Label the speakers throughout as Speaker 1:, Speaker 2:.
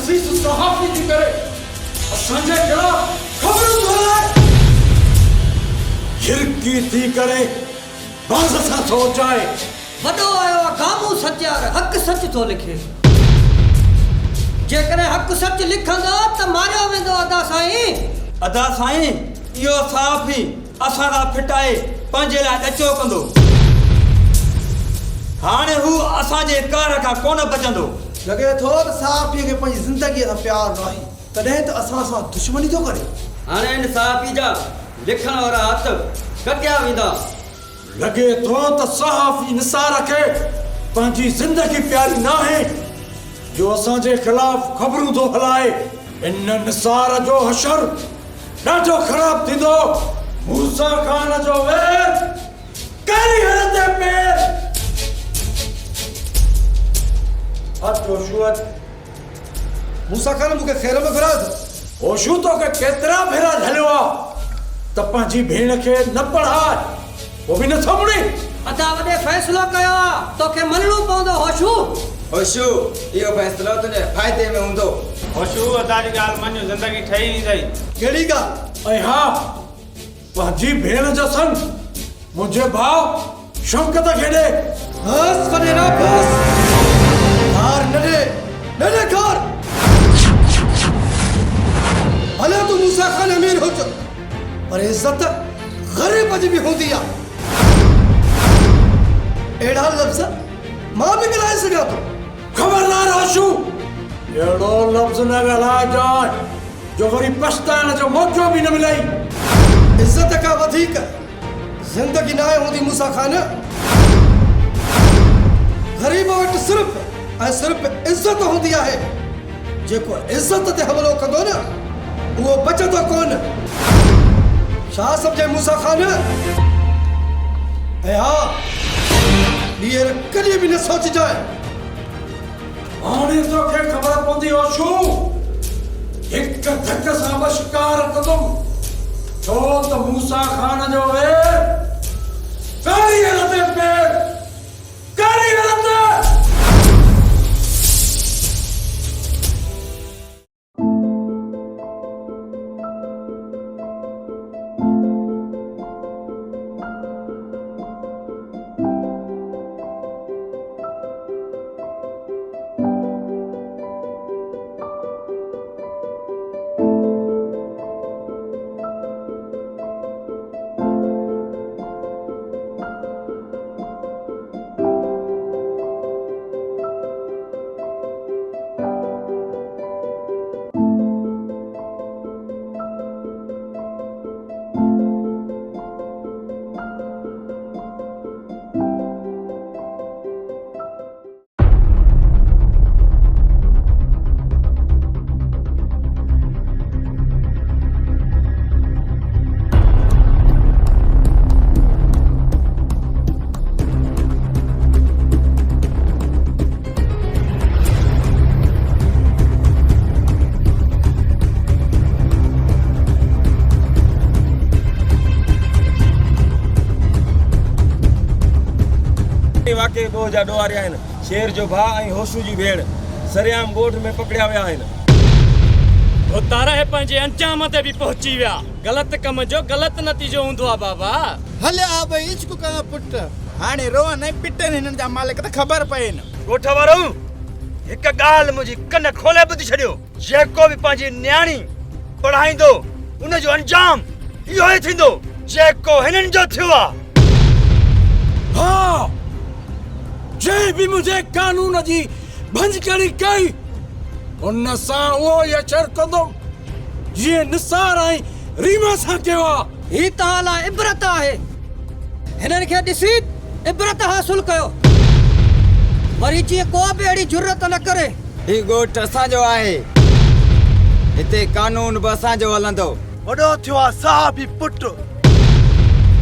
Speaker 1: तसीस सहाफ़ी थी करे असांजे खिलाफ ख़बरूं फैलाए हिरकी थी करे बाज़ सां थो चाहे
Speaker 2: वॾो आयो आहे गामू सचार हक़ सच थो लिखे जेकॾहिं हक़ सच लिखंदो त मारियो वेंदो
Speaker 3: अदा साईं इहो साफ़ ई असां खां फिटाए पंहिंजे लाइ ॾचो कंदो हाणे हू असांजे कार खां कोन बचंदो
Speaker 4: लॻे थो त साफ़ी खे पंहिंजी ज़िंदगीअ सां प्यार न आहे तॾहिं त असां सां दुश्मनी थो करे
Speaker 2: हाणे इन साफ़ी जा लिखण वारा हथ कटिया वेंदा
Speaker 1: लॻे थो त सहाफ़ी निसार खे पंहिंजी ज़िंदगी प्यारी न आहे जो असांजे खिलाफ ख़बरूं थो हलाए इन निसार जो हशर ॾाढो ख़राब थींदो मूसा खान जो वेर कहिड़ी हर ते पेर
Speaker 4: मूसा खान मूंखे ख़ैर में घुरायो अथव
Speaker 1: होशू तोखे केतिरा भेरा झलियो आहे त पंहिंजी भेण खे न पढ़ाए वो बि नथो मुड़ी
Speaker 2: अदा वॾे फ़ैसिलो कयो आहे तोखे मञणो पवंदो होशू
Speaker 3: होशू इहो फ़ैसिलो तुंहिंजे फ़ाइदे में हूंदो
Speaker 5: होशू अदा जी ॻाल्हि मञ ज़िंदगी ठही वेंदई
Speaker 4: कहिड़ी ॻाल्हि
Speaker 1: ऐं हा पंहिंजी भेण जो सन मुंहिंजे भाउ शौकत खे ॾे
Speaker 4: बस वॾे ना बस कार न ॾे कार भले तूं मूसा खान अमीर हुज पर इज़त ग़रीब जी बि हूंदी आहे अहिड़ा लफ़्ज़ मां बि ॻाल्हाए सघां थो
Speaker 1: खबरदार होशू अहिड़ो लफ़्ज़ न ॻाल्हाइजांइ जो वरी पछताइण जो मौक़ो बि न मिलई
Speaker 4: इज़त खां वधीक ज़िंदगी न आहे हूंदी मूसा खान ग़रीब वटि सिर्फ़ इज़त हूंदी आहे जेको इज़त ते हमलो कंदो न उहो बचंदो कोन छा सम्झे मूसा खान ऐं हा ॿीहर कॾहिं बि न सोचिजांइ
Speaker 1: हाणे तोखे ख़बर पवंदी होशू हिकु धक सां बि शिकार कंदुमि छो त मूसा खान जो वेर कारीगर ते पेर कारीगर ते
Speaker 3: वाकई दो जा डोआरिया आहिनि शेर जो भाउ ऐं होशू जी भेण सरियाम ॻोठ में पकड़िया विया आहिनि
Speaker 5: उतारा है पंहिंजे अंजाम ते बि पहुची विया ग़लति कम जो ग़लति नतीजो हूंदो आहे बाबा
Speaker 6: हले आ भई इश्क कया पुट हाणे रोवन ऐं पिटनि हिननि जा मालिक त ख़बर पए न
Speaker 3: ॻोठ वारो हिकु ॻाल्हि मुंहिंजी कन खोले ॿुधी छॾियो जेको बि पंहिंजी न्याणी पढ़ाईंदो उन जो अंजाम इहो ई थींदो जेको हिननि जो थियो आहे
Speaker 1: हाँ जंहिं बि मुंहिंजे कानून जी भंजकड़ी कई उन सां उहो ई अचर कंदुमि जीअं निसार ऐं रीमा सां कयो आहे
Speaker 2: ही तव्हां लाइ इबरत आहे हिननि खे ॾिसी इबरत हासिल कयो वरी जीअं को बि अहिड़ी जुर्रत न करे
Speaker 3: ही ॻोठ असांजो आहे हिते कानून बि असांजो हलंदो
Speaker 4: वॾो थियो आहे साहबी पुट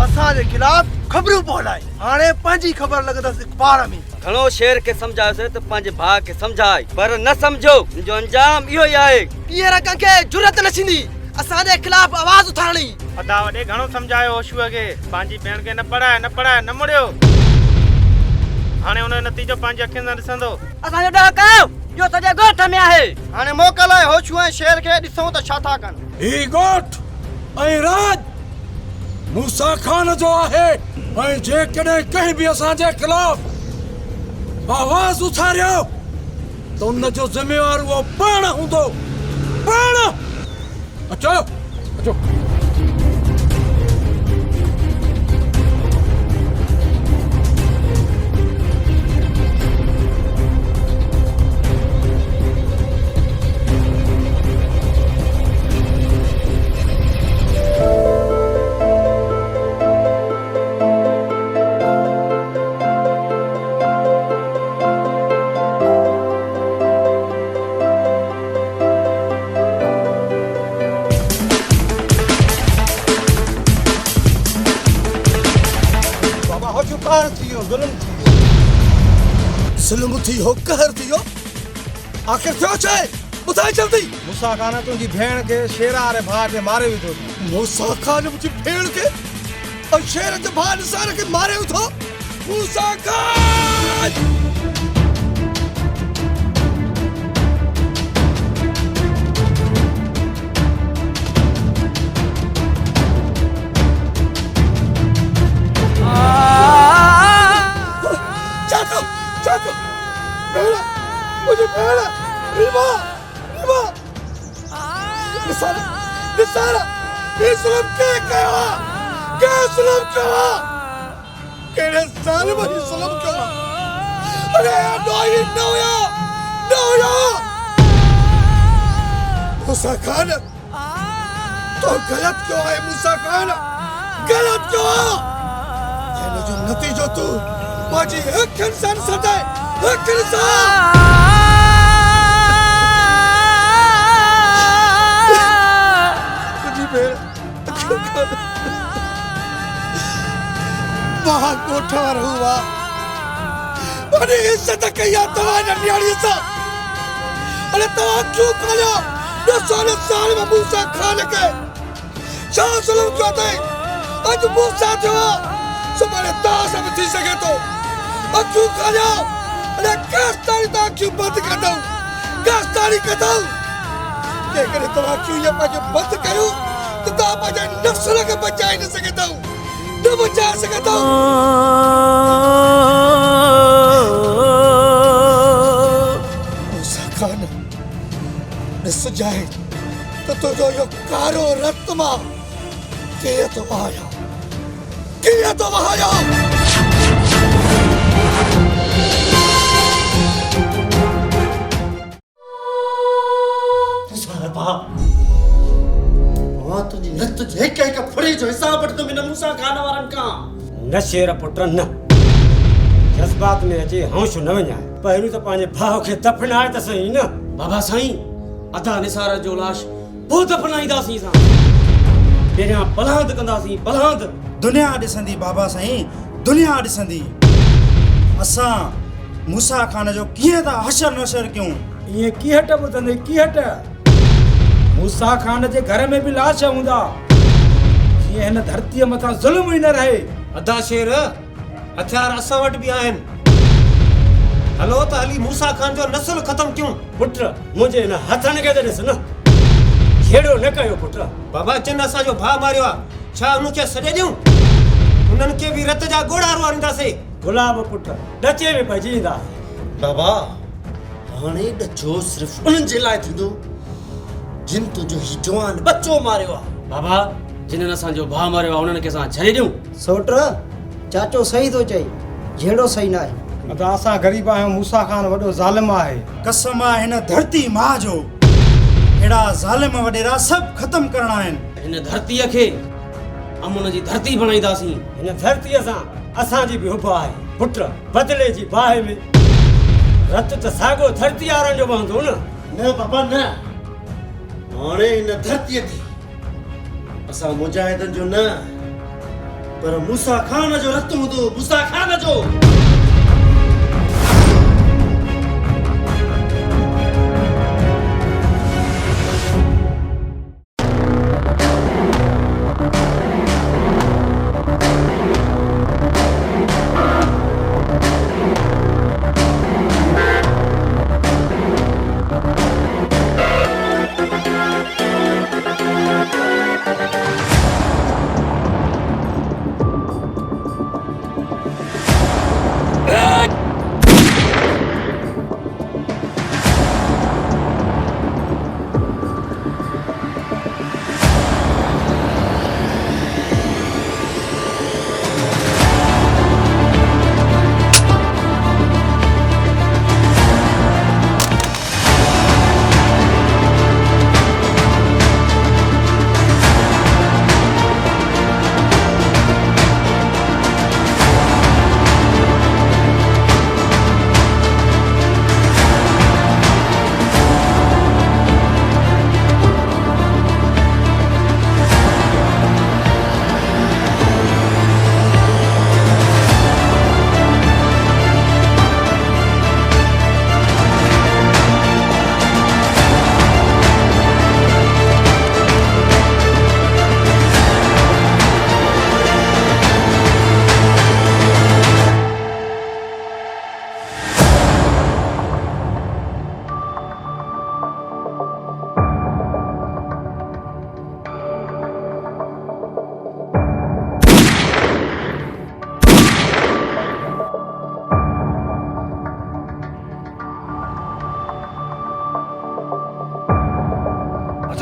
Speaker 4: असांजे खिलाफ़ ख़बरूं पहुलाए हाणे पंहिंजी ख़बर लॻंदसि अख़बार में
Speaker 3: घणो शेर खे सम्झायोसीं त पंहिंजे भाउ खे सम्झाए पर न सम्झो जो अंजाम इहो ई आहे
Speaker 4: ॿीहर कंहिंखे जुर्रत न थींदी असांजे खिलाफ़ आवाज़ उथारणी
Speaker 5: अदा वॾे घणो सम्झायो होशूअ खे पंहिंजी भेण खे न पढ़ाए न मुड़ियो हाणे हुन जो नतीजो पंहिंजी अखियुनि सां ॾिसंदो
Speaker 2: असांजो ॾह कयो जो सॼे ॻोठ में आहे।
Speaker 7: हाणे मोकल आहे होशूं ऐं शेर खे ॾिसूं त छा था कनि।
Speaker 1: ही ॻोठ ऐं राज मूसा खान जो आहे ऐं जेकॾहिं कंहिं बि असांजे ख़िलाफ़ आवाज़ उथारियो त उन जो ज़िम्मेवार उहो पाण हूंदो। पाण अचो अचो।
Speaker 4: ज़ुल्म थी हो कहर थी हो आखिर थियो छे ॿुधाए जल्दी।
Speaker 6: मूसा खान तुंहिंजी भेण खे शेर वारे भाउ खे मारे विधो।
Speaker 4: मूसा खान मुंहिंजी भेण खे और शेर जे भाउ निसार खे मारे थो। मूसा खान मुझे भेड़ रीमा रीमा निसारा निसारा ये जुल्म क्या जुल्म क्या केड़े साल में ये जुल्म क्या अरे नो या मूसा खान तो गलत क्यों है मूसा खान गलत क्यों है जो नतीजो तू माजी एक इंसान सदाए एक इंसान वहाँ कोठवार हुआ अरे इज्जत कया तवाना न्याड़ी सा अरे तवा क्यों खाया 10 साल में मूसा खान के शाह जुल्म क्यों थे आज मूसा जो सुबह दास में थी सके तो अब क्यों खाया अरे कास्तारी ता क्यों बंद कर दो कास्तारी कर दो ये करे तवा क्यों ये पाजे बंद करो तो ता पाजे नफ्स लगे बचाए नहीं सके तो न बचा सकता मूसा खान ॾिस जाए तो तुझो यो कारो रत्मा कीअं तो वहाया तुझी न तुझे एक फड़ी जो हिसाब वठ तो बिना मूसा खान वारन का
Speaker 8: न शेर पुट न जज्बात में अचे होश न वञा पहिरियों त पंहिंजे भाउ खे दफनाए त सही न
Speaker 5: बाबा साईं अदा निसार जो लाश पोइ दफनाईंदासीं असां पहिरियां बलांद कंदासीं बलांद
Speaker 6: दुनिया ॾिसंदी बाबा साईं दुनिया ॾिसंदी असां मूसा खान जो कीअं था हशर नशर कयूं
Speaker 8: इहे कीहट ॿुधंदे कीहट मूसा खान जे घर में भी लाश हूंदा जीअं हिन धरतीअ मथां ज़ुल्म ई न रहे
Speaker 9: अदा शेर हथियार असां वटि बि आहिनि हलो त हली मूसा खान जो नस्ल ख़तम कयूं
Speaker 8: पुट मुंहिंजे हिन हथनि खे त ॾिस न छेड़ो न कयो पुट
Speaker 9: बाबा जिन असांजो भाउ मारियो आहे छा उनखे छॾे ॾियूं उन्हनि खे बि रत जा ॻोढ़ा वारींदासीं
Speaker 8: गुलाब पुट ॾचे में पइजी ईंदा
Speaker 4: बाबा हाणे ॾचो सिर्फ़ उन्हनि जे लाइ थींदो जिन तुझो ही जवान बच्चो मारियो आहे
Speaker 5: बाबा जिन्हनि असांजो भाउ मारियो आहे उन्हनि खे असां छॾे ॾियूं
Speaker 2: सोट चाचो सही थो चई जहिड़ो सही न आहे
Speaker 8: त असां ग़रीब आहियूं मूसा खान वॾो ज़ालिम आहे
Speaker 6: कसम आहे हिन धरती मां जो अहिड़ा ज़ालिम वॾेरा सभु ख़तम करणा आहिनि
Speaker 5: हिन धरतीअ खे अमुन जी धरती बणाईंदासीं
Speaker 8: हिन धरतीअ सां असांजी बि हुब आहे पुट बदिले जी बाहि में रत त साॻियो धरती वारनि जो बहंदो
Speaker 4: न बाबा न हाणे हिन धरतीअ ते असां मुजाहिदनि जो न पर मूसा खान जो रत हूंदो मूसा खान जो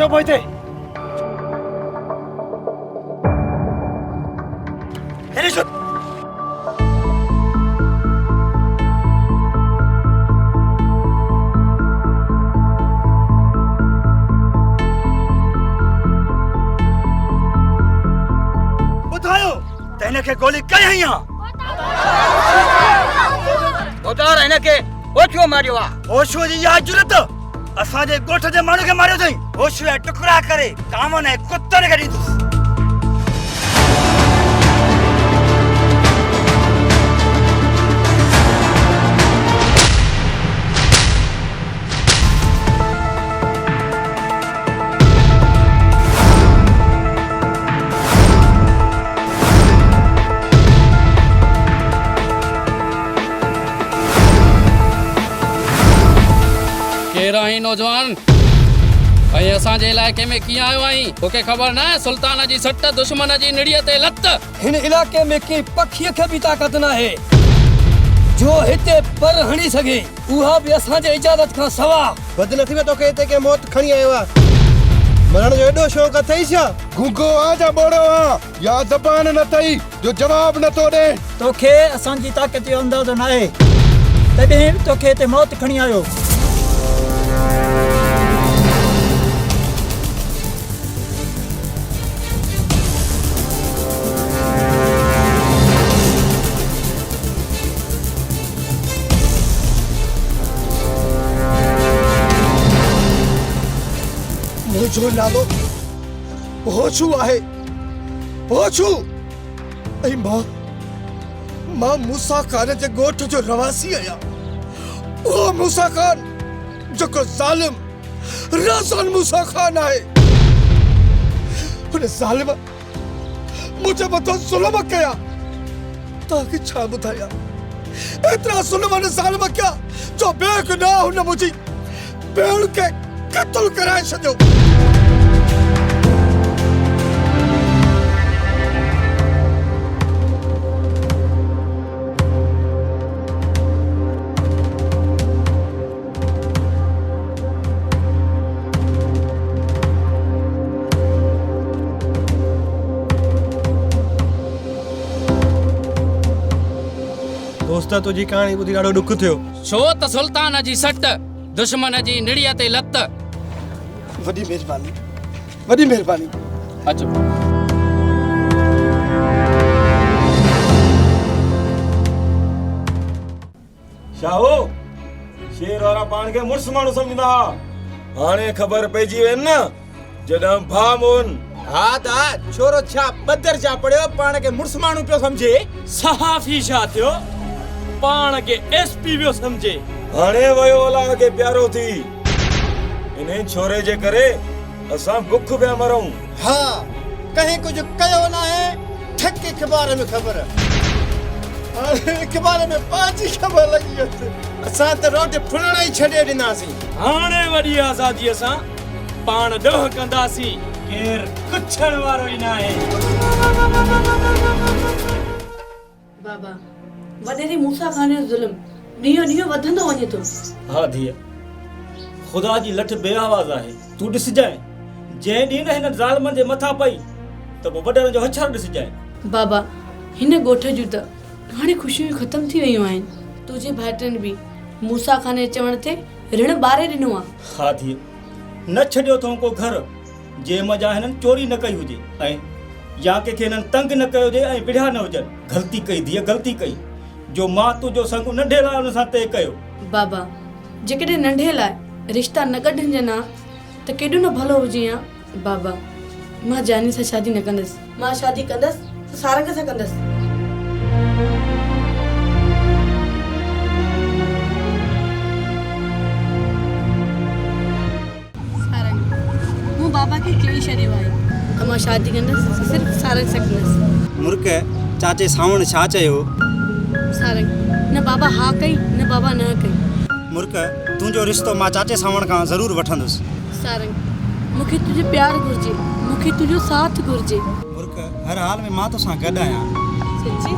Speaker 3: पियो पोइ हिते हेॾे छो ॿुधायो त हिनखे गोली कई आहे
Speaker 2: ॿुधार हिनखे ओछो मारियो आहे
Speaker 3: होशूअ जी इहा जुरत असांजे ॻोठ जे माण्हू खे मारियो अथई होशूअ जा टुकड़ा करे कामन ऐं कुतनि खे ॾींदुसि
Speaker 5: केरु आहीं नौजवान ऐं असांजे इलाइक़े में कीअं आयो आहीं तोखे ख़बर न आहे सुल्तान जी सट दुश्मन जी निड़ीअ ते लत
Speaker 2: हिन इलाइक़े में के पखीअ खे बि ताक़त न आहे जो हिते पर हणी सघे उहा बि असांजे इजाज़त खां सवा
Speaker 9: बदनसीब में तोखे हिते के मौत खणी आयो आहे मरण जो एॾो शौक़ु अथई छा
Speaker 4: गुगो आ जा बोड़ो आ या ज़बान न अथई जो जवाब नथो ॾे
Speaker 2: तोखे असांजी ताक़त जो अंदाज़ो न आहे तॾहिं तोखे हिते मौत खणी आयो
Speaker 4: मुंहिंजो नालो होशू आहे होशू ऐं मां मूसा खान जे ॻोठ जो रवासी आहियां उहो मूसा खान जेको ज़ालिम रज़न मूसा खान आहे हुन ज़ालिम मुंहिंजे मथां ज़ुल्म कया तव्हांखे छा ॿुधायां एतिरा ज़ुल्म हुन ज़ालिम कया जो बेगुनाह हुन मुंहिंजी भेण खे क़त्ल कराए छॾियो
Speaker 9: दोस्त तुंहिंजी कहाणी ॿुधी ॾाढो ॾुख थियो
Speaker 5: छो त सुल्तान जी सट दुश्मन जी निड़ीअ ते लत
Speaker 4: वॾी महिरबानी
Speaker 5: अचो
Speaker 8: शाहो शेर वारा पाण खे मुड़ुस माण्हू सम्झंदा हुआ हाणे ख़बर पइजी वई न जॾहिं भाउ मोहन
Speaker 6: हा दा छोरो छा बदर छा पढ़ियो पाण खे मुड़ुस माण्हू पियो सम्झे
Speaker 5: सहाफ़ी छा थियो पाण खे एसपी पियो सम्झे
Speaker 8: हाणे वयो अलाह खे प्यारो थी इन छोरे जे करे असां बुख पिया मरूं
Speaker 7: हा कंहिं कुझु कयो न आहे ठक अख़बार में ख़बर हाणे अख़बार में पंहिंजी ख़बर लॻी वई असां त रोटी फुलण ई छॾे ॾिनासीं
Speaker 5: हाणे वॾी आज़ादीअ सां पाण ॾोह कंदासीं केर कुछड़ वारो ई न आहे
Speaker 10: बाबा वॾेरे मूसा खान जो ज़ुल्म ॾींहों ॾींहों वधंदो वञे थो
Speaker 8: हा धीअ ख़ुदा जी लठ बेआवाज़ आहे तूं ॾिसजांइ जंहिं ॾींहुं न हिन ज़ालिमनि जे मथां पई त पोइ वॾनि जो हछर ॾिसजांइ
Speaker 10: बाबा हिन ॻोठ जूं त हाणे ख़ुशियूं ख़तम थी वियूं आहिनि तुंहिंजे भाइटनि बि मूसा खान जे चवण ते ऋण ॿारे ॾिनो आहे
Speaker 8: हा धीअ न छॾियो अथऊं को घर जंहिं मज़ा हिननि चोरी न कई हुजे ऐं या कंहिंखे हिननि तंग न कयो हुजे ऐं विढ़िया न हुजनि ग़लती कई धीअ ग़लती कई जो मां तुंहिंजो संग नंढे लाइ हुन सां तइ कयो
Speaker 10: बाबा जेकॾहिं नंढे लाइ रिश्ता न कढिजनि हा त केॾो न भलो हुजे हा बाबा मां जानी सां शादी न कंदसि मां शादी कंदसि त सारंग सां कंदसि सारंग मूं बाबा खे चई छॾियो आहे त मां शादी कंदसि सिर्फ़ु सारंग सां कंदसि
Speaker 6: मुर्ख चाचे सावण छा चयो
Speaker 10: सारंग न बाबा हा कई न बाबा न कई
Speaker 6: मुर्ख तुंहिंजो रिश्तो मां चाचे सावण खां ज़रूरु वठंदुसि
Speaker 10: सारंग मूंखे तुंहिंजो प्यारु घुरिजे मूंखे तुंहिंजो साथ घुरिजे
Speaker 6: मुर्ख हर हाल में मां तोसां गॾु आहियां
Speaker 10: सच्ची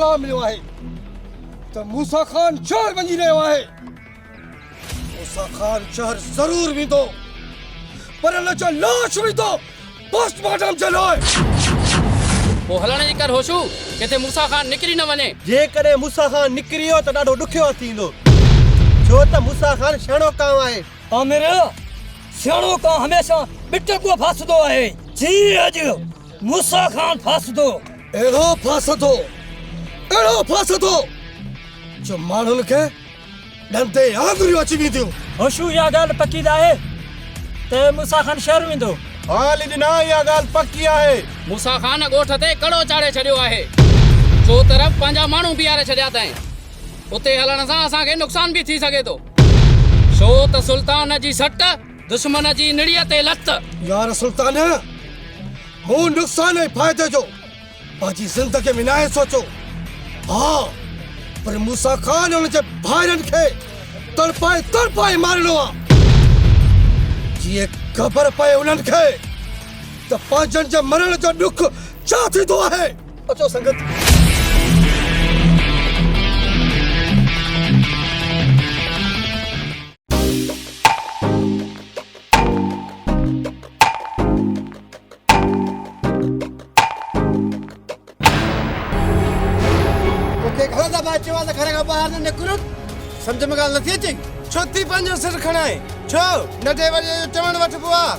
Speaker 4: इत्तला मिलियो आहे त मूसा खान शहर वञी रहियो आहे। मूसा खान शहर ज़रूर वेंदो, पर हुन जो लाश वेंदो पोस्टमार्टम जे लाइ।
Speaker 5: पोइ हलण जी कर होशू किथे मूसा खान निकिरी न वञे।
Speaker 9: जेकॾहिं मूसा खान निकिरी वियो त ॾाढो ॾुखियो थींदो, छो त मूसा खान सियाणो कांउ आहे।
Speaker 2: आमिर सियाणो का हमेशा बिट को फासदो आहे। जी अॼु मूसा खान फासदो,
Speaker 4: अहिड़ो फासदो जो माण्हुनि खे ॾंदे आङुरियूं अची वेंदियूं।
Speaker 8: होशू इहा ॻाल्हि पकी आहे त मूसा खान शहर वेंदो।
Speaker 9: हाली ॾिना इहा ॻाल्हि पकी आहे।
Speaker 5: मूसा खान ॻोठ ते कड़ो चाढ़े छॾियो आहे, छो तरफ़ पंहिंजा माण्हू बीहारे छॾिया अथई। उते हलण सां असांखे नुक़सान बि थी सघे थो, छो त सुल्तान जी सट दुश्मन जी निड़ीअ ते लत।
Speaker 4: यार सुल्तान, मूं नुक़सान ऐं फ़ाइदे जो पंहिंजी ज़िंदगी में नाहे सोचो। हा, पर मूसा खान हुन जे भाइरनि खे तड़पाए मारणो आहे। जीअं ख़बर पए उन्हनि खे त पंहिंजनि जे मरण जो ॾुख छा थींदो आहे। अचो संगत।
Speaker 7: घर खां ॿाहिरि न निकिरो, सम्झ में ॻाल्हि नथी अचे। छो थी पंहिंजो सिर खणाए, छो नंढे वॾे जो चवण वठिबो आहे,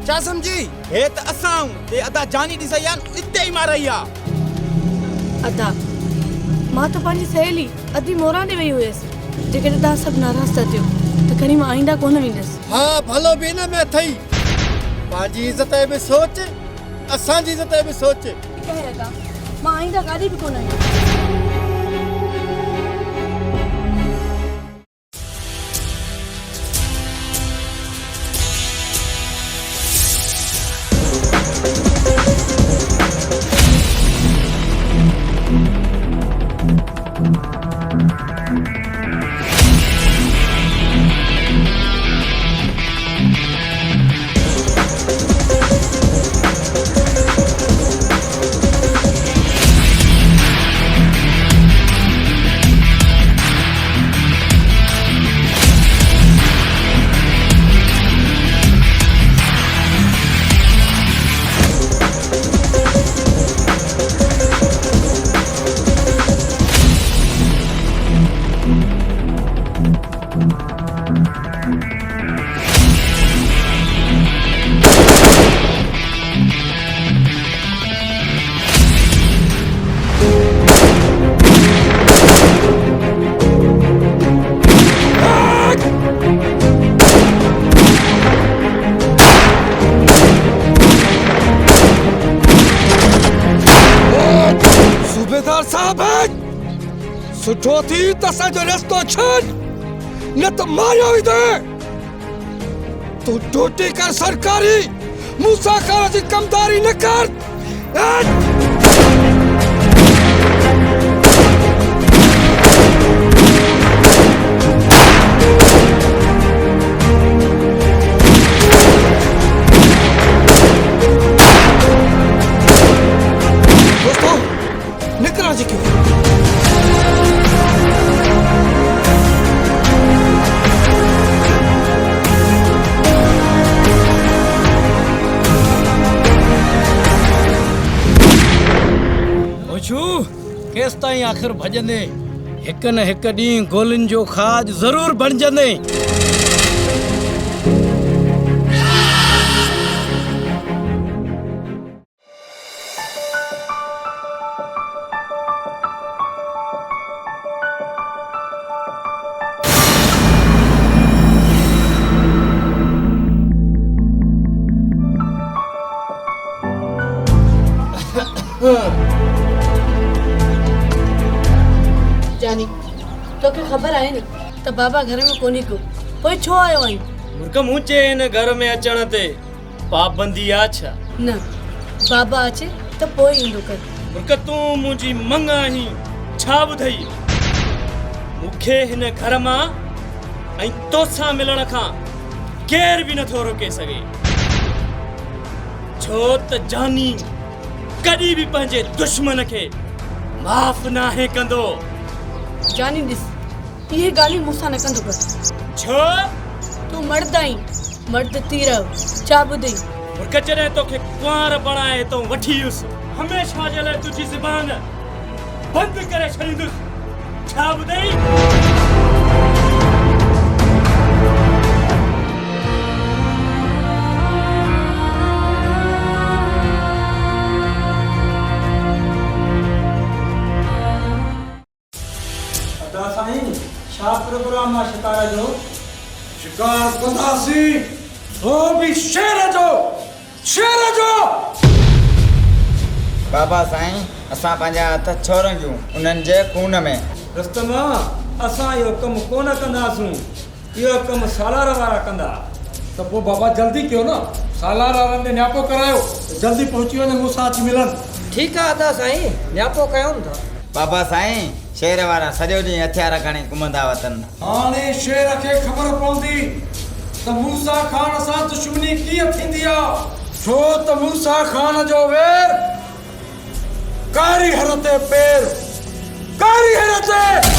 Speaker 7: छा सम्झी? हे त असां हे अदा जानी ॾिसई आहे, इते ई मारई आहे।
Speaker 10: अदा मां त पंहिंजी सहेली अदी मोरा ॾे वई हुयसि। जेकॾहिं तव्हां सभु नाराज़ था थियो त खणी मां आईंदा कोन वेंदसि।
Speaker 7: हा भलो बि हिन में अथई, पंहिंजी इज़त बि सोच, असांजी इज़त बि सोच।
Speaker 10: अदा मां आईंदा गाॾी बि कोन आई।
Speaker 4: सुठो थी त असांजो रस्तो छॾ, न त मारियो वेंदे। तूं ड्यूटी कर सरकारी, मूसा खान जी कमदारी न कर। दोस्तों निकरा जी क्यों?
Speaker 2: केस ताईं आख़िर भॼंदे, हिकु न हिकु ॾींहुं गोलियुनि जो खाज ज़रूर बणिजंदे।
Speaker 10: जानी तोखे ख़बर आहे न त बाबा घर में कोन्हे को, पोइ छो आयो आहीं?
Speaker 8: मुर्ख मुंहिंजे हिन घर में अचण ते पाबंदी आहे छा?
Speaker 10: न बाबा अचे त पोइ ईंदो कर।
Speaker 8: मुर्ख तूं मुंहिंजी मंग आहीं, छा ॿुधई? मूंखे हिन घर मां ऐं तोसां मिलण खां केर बि नथो रोके सघे, छो त जानी कॾहिं बि पंहिंजे दुश्मन खे माफ़ नाहे कंदो।
Speaker 10: जानी ॾिस इहे ॻाल्हियूं मूंसां न कंदो कर।
Speaker 8: छो?
Speaker 10: तूं मर्द आहीं, मर्द थी रहो छा ॿुधई।
Speaker 8: और कचरे तोखे कुंवार बणाए तो वठी युसि, हमेशा जे लाइ तुंहिंजी ज़ुबान बंदि करे छॾींदुसि, छा ॿुधई?
Speaker 6: साईं छा प्रोग्राम आहे शिकार जो?
Speaker 1: शिकार कंदासीं, वो भी शेर जो, शेर जो।
Speaker 11: बाबा साईं असां पंहिंजा हथ छोड़न जूं उन्हनि जे खून में।
Speaker 6: रुस्तम असां इहो कमु कोन कंदासूं, इहो कमु सालार वारा कंदा।
Speaker 1: त पोइ बाबा जल्दी कयो न, सालार वारनि खे न्यापो करायो, जल्दी पहुची वञनि मूंसां अची मिलनि।
Speaker 2: ठीकु आहे अदा साईं, न्यापो कयूं था।
Speaker 11: बाबा साईं शेर वारा सॼो ॾींहुं हथियार खणी घुमंदा वतन।
Speaker 1: हाणे शेर खे ख़बर पवंदी त मूसा खान सां दुश्मनी कीअं थींदी आहे, छो त मूसा खान जो वेर कारी हर ते पेर, कारी हर ते।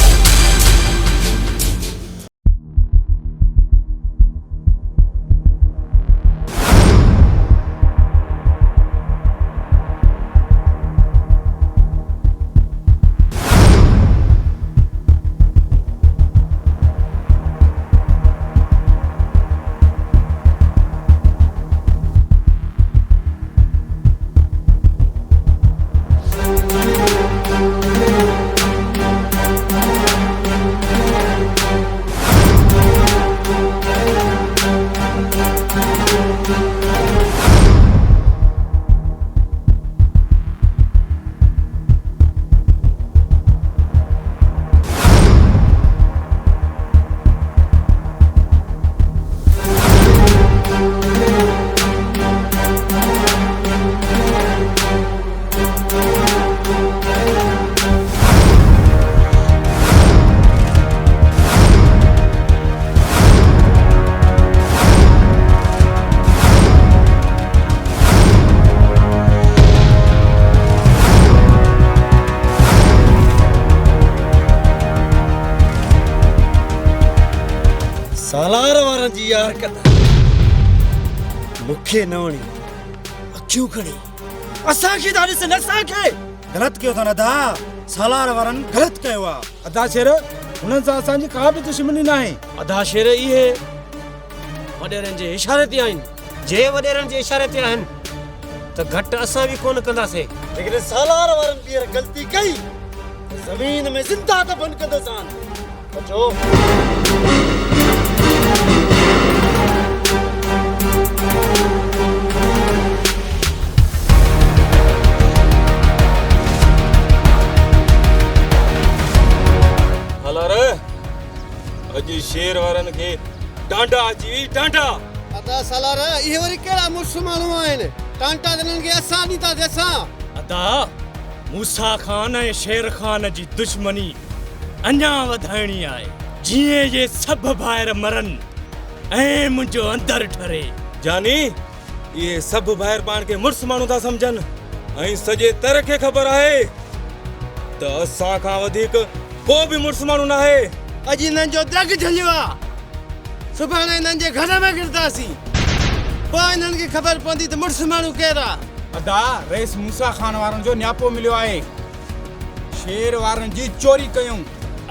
Speaker 7: सालार वारनि जी यार कंदा मूंखे न वणी, अखियूं खणी असांखे था ॾिसनि, असांखे
Speaker 6: ग़लति कयो अथनि अदा, सालार वारनि ग़लति कयो आहे। अदा शेर हुननि सां असांजी का बि दुश्मनी न आहे।
Speaker 9: अदा शेर इहे वॾेरनि जे इशारे ते आहिनि, जे वॾेरनि जे इशारे ते आहिनि त घटि असां बि कोन कंदासीं।
Speaker 7: लेकिन सालार वारनि ॿीहर ग़लती कई ज़मीन में ज़िंदा दफ़न कंदोसां। अचो
Speaker 9: अॼु शेर वारनि खे डांडा अची डांडा।
Speaker 7: अदा सालार इहे वरी कहिड़ा मुर्स माण्हू आहिनि, टांटा हिननि खे असां ॾींदासीं असां।
Speaker 8: अदा मूसा खान ऐं शेर खान जी दुश्मनी अञा वधाइणी आहे, जीअं ये सभु ॿाहिरि मरनि ऐं मुंहिंजो अंदरि ठरे।
Speaker 9: जानी इहे सभु ॿाहिरि पाण खे मुर्स माण्हू था सम्झनि ऐं सॼे तर खे ख़बर आहे त असां खां वधीक को बि मुर्स माण्हू न आहे।
Speaker 7: अॼु हिननि जो दग झलियो आहे, सुभाणे हिननि जे घर में गिरदासीं, पोइ हिननि खे ख़बर पवंदी त मुर्स माण्हू केरु आहे।
Speaker 6: अदा रेस मूसा खान वारनि जो न्यापो मिलियो आहे, शेर वारनि जी चोरी कयूं।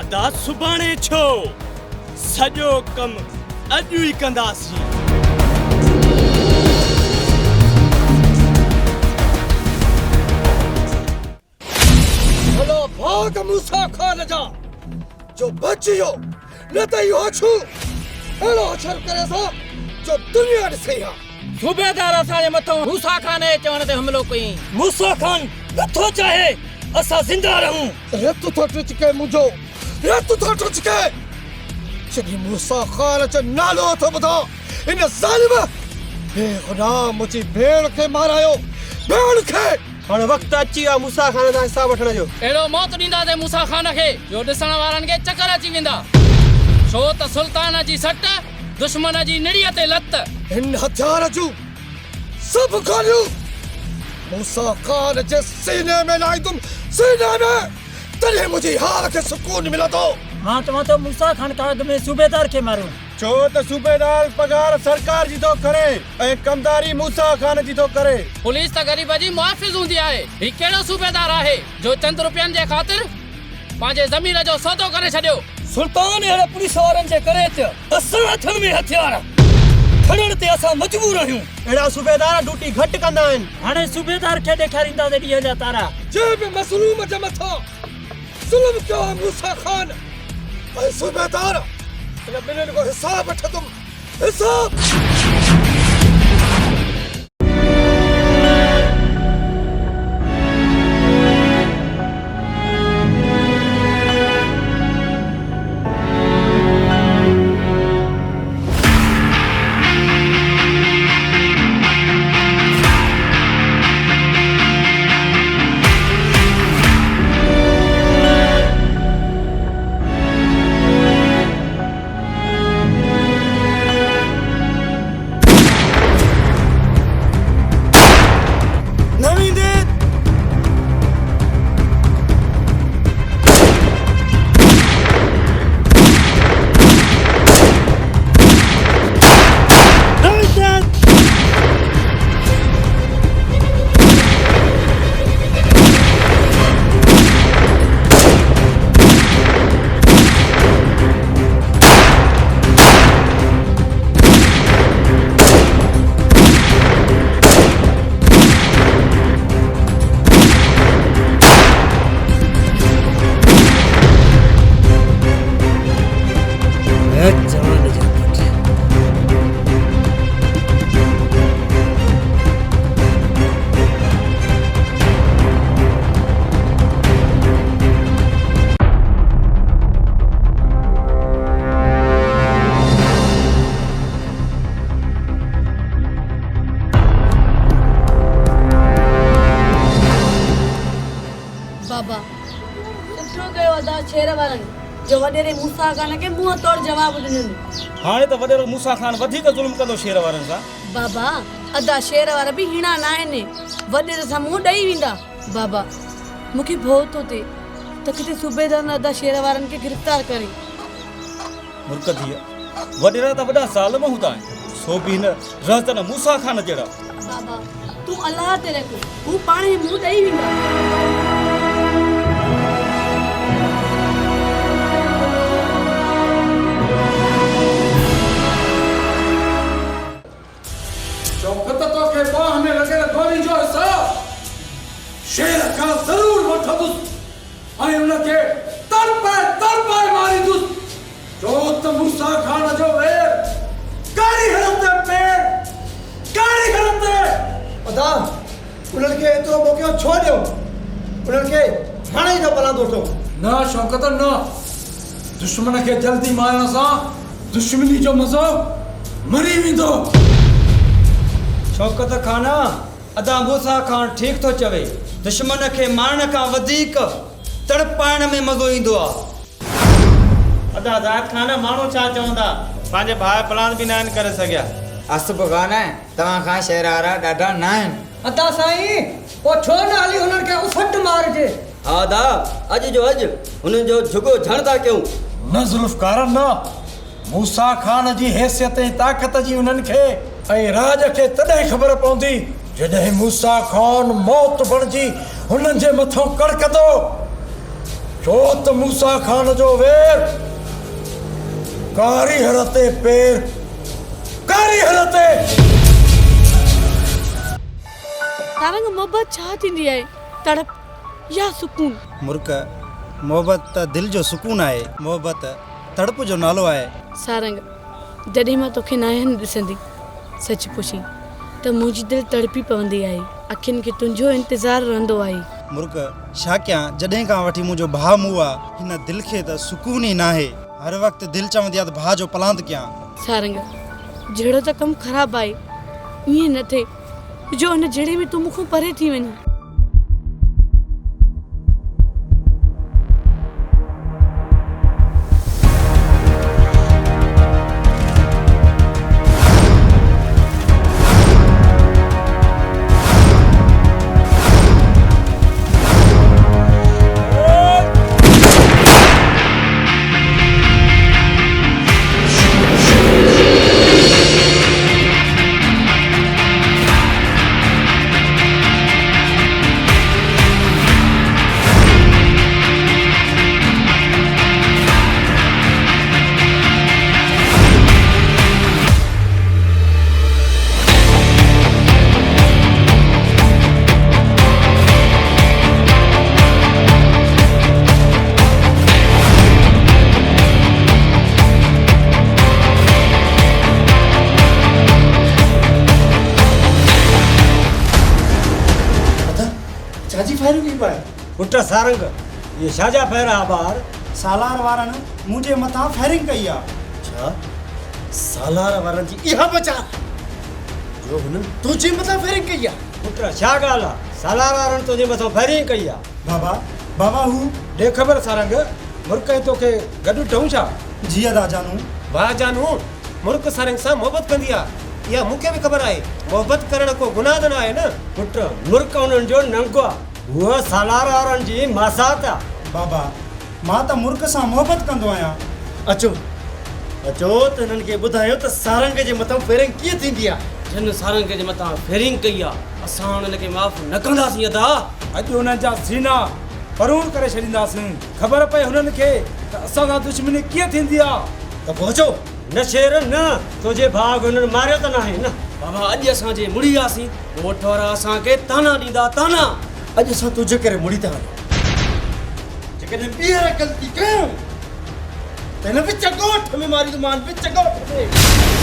Speaker 8: अदा सुभाणे छो, सॼो कमु अॼु ई कंदासीं।
Speaker 7: भलो भाग मूसा खान जा जो बच वियो, न त इहो अछू अहिड़ो अछर करे सो जो दुनिया ॾिसे हा।
Speaker 5: सूबेदार असांजे मथां मूसा खान जे चवण ते हमिलो कई।
Speaker 8: मूसा खान नथो चाहे असां ज़िंदा रहूं।
Speaker 7: रत थो टुचके मुंहिंजो, रत थो टुचके। जॾहिं मूसा खान जो नालो थो ॿुधो, इन ज़ालिम बेगुनाह मुंहिंजी भेण खे मारायो, भेण खे। हाणे वक़्तु अची वियो मूसा खान जा हिसाब वठण जो।
Speaker 5: अहिड़ो मौत ॾींदासीं मूसा खान खे जो ॾिसण वारनि खे चकर अची वेंदा, छो त सुल्तान जी सट दुश्मन जी निड़ीअ ते लत।
Speaker 7: हिन हथियार जूं सभु गोलियूं मूसा खान जे सीने में लाईंदुमि, सीने में
Speaker 4: तॾहिं मुंहिंजी हाल खे सुकून मिलंदो।
Speaker 8: मां तव्हां तो मूसा खान काग में सूबेदार खे मारियो।
Speaker 7: छो त सूबेदार पगार सरकार जी थो करे ऐं कमदारी मूसा खान जी थो करे।
Speaker 5: पुलिस त गरीब जी मुआफिज हूंदी आहे। ही कहिड़ो सूबेदार आहे जो चंद रुपयनि जे ख़ातिर पंहिंजे ज़मीन जो सौदो करे छॾियो।
Speaker 2: सुल्तान अहिड़े पुलिस वारनि जे करे त असां हथनि में हथियार खणण ते असां मजबूर आहियूं।
Speaker 7: अहिड़ा सूबेदार ड्यूटी घटि कंदा आहिनि।
Speaker 8: हाणे सूबेदार खे ॾेखारींदासीं ॾींहं जा तारा।
Speaker 4: जे बि मज़लूम जे मथां ज़ुल्म कयो आहे मूसा खान ऐं सूबेदार इन ॿिन्हिनि को हिसाब वठंदुमि, हिसाब।
Speaker 10: बाबा सुठो कयो अदा शेर वारनि जो वॾेरे मूसा खान खे मुंहं तोड़ जवाब ॾिननि।
Speaker 8: हाणे त वॾेरो मूसा खान वधीक ज़ुल्म कंदो शेर वारनि सां।
Speaker 10: बाबा अदा शेर वारा बि हीणा न आहिनि, वॾेरे सां मुंहुं ॾेई वेंदा। बाबा मूंखे भउ थो थिए त किथे सूबेदार न अदा शेर वारनि खे गिरफ़्तार करे।
Speaker 8: मुर्ख धीअ, वॾेरा त वॾा ज़ालिम हूंदा आहिनि, सो बि हिन रहतन मूसा खान जहिड़ा।
Speaker 10: बाबा तूं अलाह ते रख, हू पाण ई मुंहुं ॾेई वेंदा।
Speaker 1: शौकत तो के बाह में लगे गोली जो हिसाब शेर का जरूर वठंदुसि ऐं उनखे तड़पाए मारींदुसि जो त मूसा खान जो वेर कारी हरते पेर कारी हरते।
Speaker 7: अदा उन्हनि खे एतिरो मौक़ो छो ॾियो? उन्हनि खे हाणे ई न पलांदो ठो।
Speaker 1: न शौकत न, दुश्मन खे जल्दी मारण सां दुश्मनी जो मज़ो मरी वेंदो।
Speaker 3: शौकत खाना अदा मूसा खान ठीक थो चवे, दुश्मन खे मारण खां वधीक तड़पाइण में मज़ो ईंदो आहे।
Speaker 6: अदा ज़ात खान माण्हू छा चवंदा, पंहिंजे भाउ प्लान बि न आहिनि करे सघिया।
Speaker 11: असुब कान आहे, तव्हां खां शेर वारा ॾाढा न आहिनि।
Speaker 2: अदा साईं पोइ छो न हली हुननि खे उफट मारजे।
Speaker 12: हा दा अॼु जो अॼु हुननि जो झुगो झण था कयूं।
Speaker 1: न ज़ुल्फ़कार न, मूसा खान जी हैसियत ऐं ताक़त जी उन्हनि खे ऐं राज खे तॾहिं ख़बर पवंदी जॾहिं मूसा खान मौत बणिजी हुननि जे मथां कड़कंदो। छो त मूसा खान जो वेर कारी हरते पेर कारी हरते।
Speaker 10: तारंग मोहब्बत छा थींदी आहे, तड़प या सुकून?
Speaker 6: मुर्ख मोहब्बत त दिलि जो सुकून आहे, मोहब्बत तड़प जो नालो आहे।
Speaker 10: सारंग जॾहिं मां तोखे नायन ॾिसंदी सच पुछी त मुंहिंजी दिलि तड़पी पवंदी आहे, अखियुनि खे तुंहिंजो इंतज़ारु रहंदो आहे।
Speaker 6: मुर्ख छा कयां, जॾहिं खां वठी मुंहिंजो भाउ मूं आहे हिन दिलि खे त सुकून ई न आहे। हर वक़्तु दिलि चवंदी आहे त भाउ जो पलांद कयां।
Speaker 10: सारंग जहिड़ो त कमु ख़राबु आहे, ईअं न थिए जो हिन जहिड़े में तूं मूंखां परे थी वञे।
Speaker 6: फायरिंग की पाए
Speaker 8: पुट सारंग ये छाजा पहिरियां ॿार सालार वारनि मुंहिंजे मथां फायरिंग कई आहे
Speaker 7: छा सालार वारनि जी इहा बचा जो हुननि तुंहिंजे मथां फायरिंग कई आहे
Speaker 8: पुट छा ॻाल्हि आहे सालार वारनि तुंहिंजे मथां फायरिंग कई आहे बाबा हू
Speaker 1: ॾे ख़बर सारंग मुर्क तोखे गॾु ठहूं छा
Speaker 8: जी अदा जानू
Speaker 7: वाह जानू मुर्क सारंग सां मोहबत कंदी आहे इहा मूंखे बि ख़बर आहे मोहबत करण को गुनाह न आहे न
Speaker 8: पुट मुर्क उन्हनि जो नंगो आहे उहा सालार वारनि जी मासात आहे बाबा मां त मुर्क सां मोहबत कंदो आहियां
Speaker 7: अचो अचो त हिननि खे ॿुधायो त सारंग जे मथां फायरिंग कीअं थींदी आहे
Speaker 12: जिन सारंग जे मथां फेरिंग कई आहे असां हुननि खे माफ़ न कंदासीं अदा
Speaker 1: अॼु हुननि जा सीना परूर करे छॾींदासीं ख़बर पए हुननि खे त असां सां दुश्मनी कीअं थींदी आहे
Speaker 7: त पहुचो
Speaker 8: न शेर न तुंहिंजे भाउ हुननि मारियो त न आहे न
Speaker 12: बाबा अॼु असांजे मुड़ी वियासीं ॻोठ वारा असांखे ताना ॾींदा ताना
Speaker 7: अॼु असां तुंहिंजे करे मुड़ी था हलूं जेकॾहिं ॿीहर ग़लती कयूं त हिन विच ॻोठ में मारींदोमान विच ॻोठ में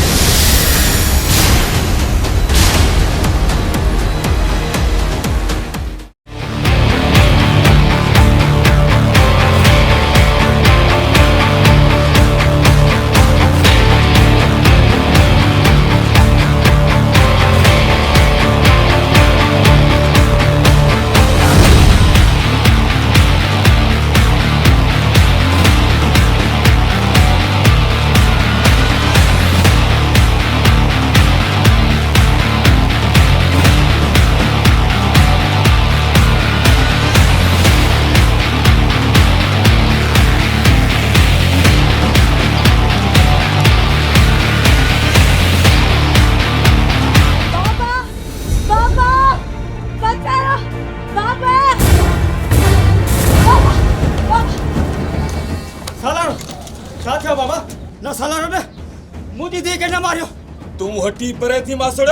Speaker 9: तूं हटी परे थी मासड़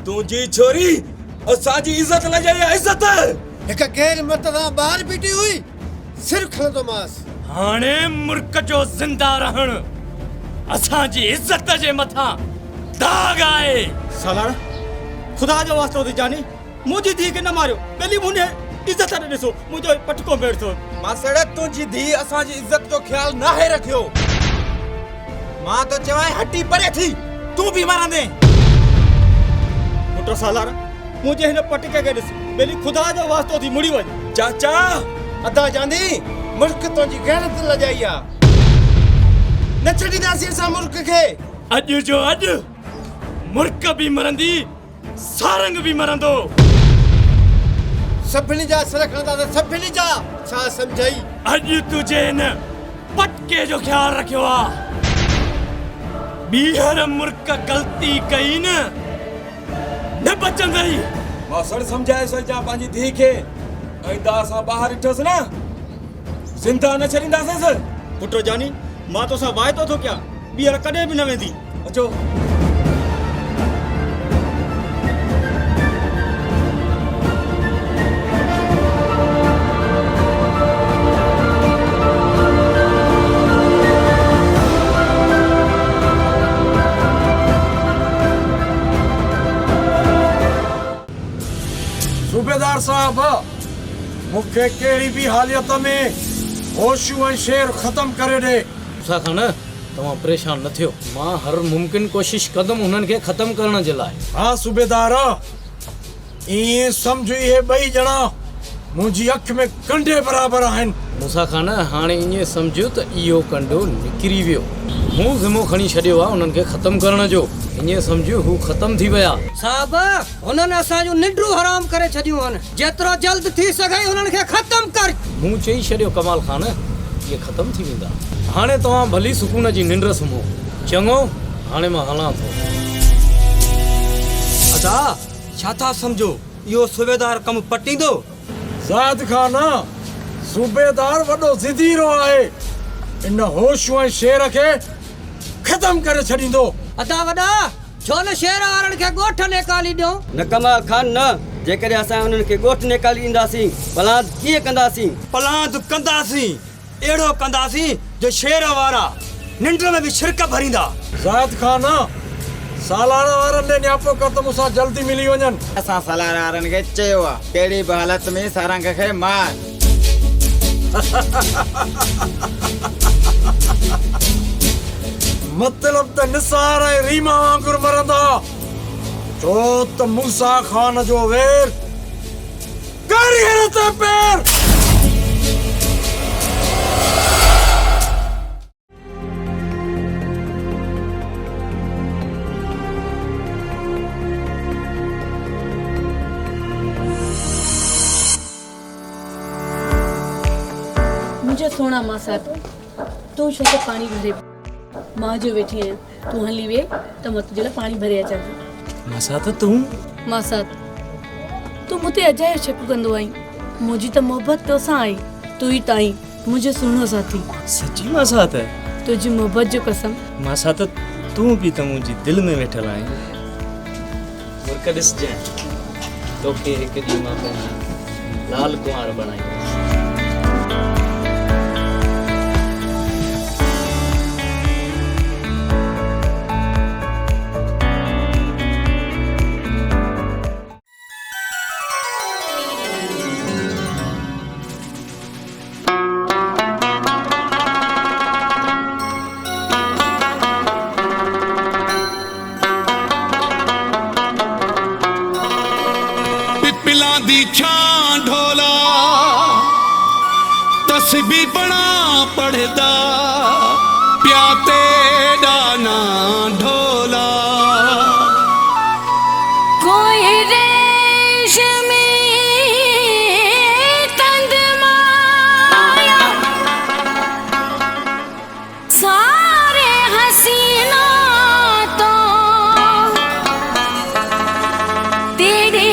Speaker 9: तुंहिंजी छोरी असांजी इज़त न जाए इज़त
Speaker 7: हिक गैर मतदा ॿार बीठी हुई सिर खणंदो मास
Speaker 3: हाणे मुर्क जो ज़िंदा रहण असांजी इज़त जे मथां दाग आहे
Speaker 8: सालार खुदा जो वास्तो थी जानी मुंहिंजी धीउ खे न मारियो पहली मुंहिंजे इज़त ने ॾिसो मुंहिंजो पटको भेड़ थो
Speaker 9: मासड़ तुंहिंजी धीउ असांजी इज़त जो ख्याल नाहे रखियो मां तो चवां हटी परे थी तू भी मारंदे
Speaker 8: पुट सालार मुंहिंजे हिन पटके खे ॾिस पहली खुदा जो वास्तो थी मुड़ी वञ
Speaker 9: चाचा
Speaker 7: अदा जानी मुल्क तुंहिंजी गैरत लॼाई आहे न छॾींदासीं असां मुल्क खे
Speaker 3: अॼु जो अॼु मुर्क भी मरंदी सारंग भी मरंदो
Speaker 7: सभिनी जा सिर खणंदा त सभिनी जा छा सम्झई
Speaker 3: अॼु तुझे हिन पटके जो ख्याल रखियो आहे ॿीहर मुर्क गलती कई न बचंदई
Speaker 9: मासड़ समझाए सजा पंहिंजी धीउ खे ऐं दा सां ॿाहिरि ॾिठोसि न ज़िंदा न छॾींदासीं
Speaker 8: पुट जानी मां तोसां वाइदो थो कयां ॿीहर कॾहिं बि न वेंदी
Speaker 9: अचो
Speaker 1: सूबेदार साहब मूंखे कहिड़ी बि हालियत में होशू ऐं शेर ख़तम करे ॾे
Speaker 5: मुसा खान तव्हां परेशान न थियो मां हर मुमकिन कोशिश कंदुमि उन्हनि खे ख़तम करण जे लाइ
Speaker 1: हाँ सूबेदार ईअं सम्झ इहे ॿई ॼणा मुंहिंजी अखि में कंडे बराबरि आहिनि
Speaker 5: मुसा खान हाणे ईअं सम्झ त इहो कंडो निकिरी वियो मूं ज़िमो खणी छॾियो आहे उन्हनि खे ख़तम करण जो ईअं सम्झ हू ख़तम थी विया
Speaker 2: साहब हुननि असांजूं निंड्रूं हराम करे छॾियूं आहिनि जेतिरो जल्द थी सघे हुननि खे ख़तम कर
Speaker 5: मूं चई छॾियो कमाल खान इहे ख़तम थी वेंदा हाणे तव्हां भली सुकून जी निंड सुम्हो चङो हाणे मां हलां थो
Speaker 12: अदा छा था सम्झो इहो सूबेदार कमु पटींदो
Speaker 1: ज़ाहिद खान सूबेदार वॾो ज़िदीरो आहे इन होशू ऐं शेर खे ख़तम करे छॾींदो
Speaker 2: अदा वॾा छो न शेर वारनि खे ॻोठ निकाली ॾियो
Speaker 12: न कमाल खान न जेकॾहिं असां हुननि खे ॻोठ निकाली ॾींदासीं पलांद कीअं कंदासीं
Speaker 3: पलांद कंदासीं अहिड़ो कंदासीं जो शेर वारा निंड में बि छिरक भरींदा
Speaker 1: ज़ाहिद खान सालाना वारनि ॾे न्यापो कर त मूंसां जल्दी मिली वञनि।
Speaker 11: असां सालाना वारनि खे चयो आहे कहिड़ी बि हालत में सारंग खे मार।
Speaker 1: मतलब त निसार ऐं रीमा वांगुर मरंदा, छो त मूसा खान जो वेर कारीगर ते पैर।
Speaker 10: मुझे सोना मां साहब तू छो तो पानी भरे मां जो वेठी है तू हली वे त मत तुझे पानी भरे अचा।
Speaker 9: मां साथ तू
Speaker 10: मां साथ तू मुते अजायो शक कंदो आई, मुझी त मोहब्बत तो सां आई, तू ही ताई मुझे सुनो साथी।
Speaker 9: सच्ची मां साथ है
Speaker 10: तुझी मोहब्बत जो कसम।
Speaker 9: मां साथ तू भी त मुंहिंजी दिल में वेठल आहे। मुर्क ॾिस जे तोखे हिकु ॾींहुं मां पंहिंजा लाल कुंवार बणाई।
Speaker 4: दी छां ढोला तस्बी बना पढ़दा प्याते डाना ढोला
Speaker 10: कोई रेशमी तंद माया सारे हसीना तो तेरे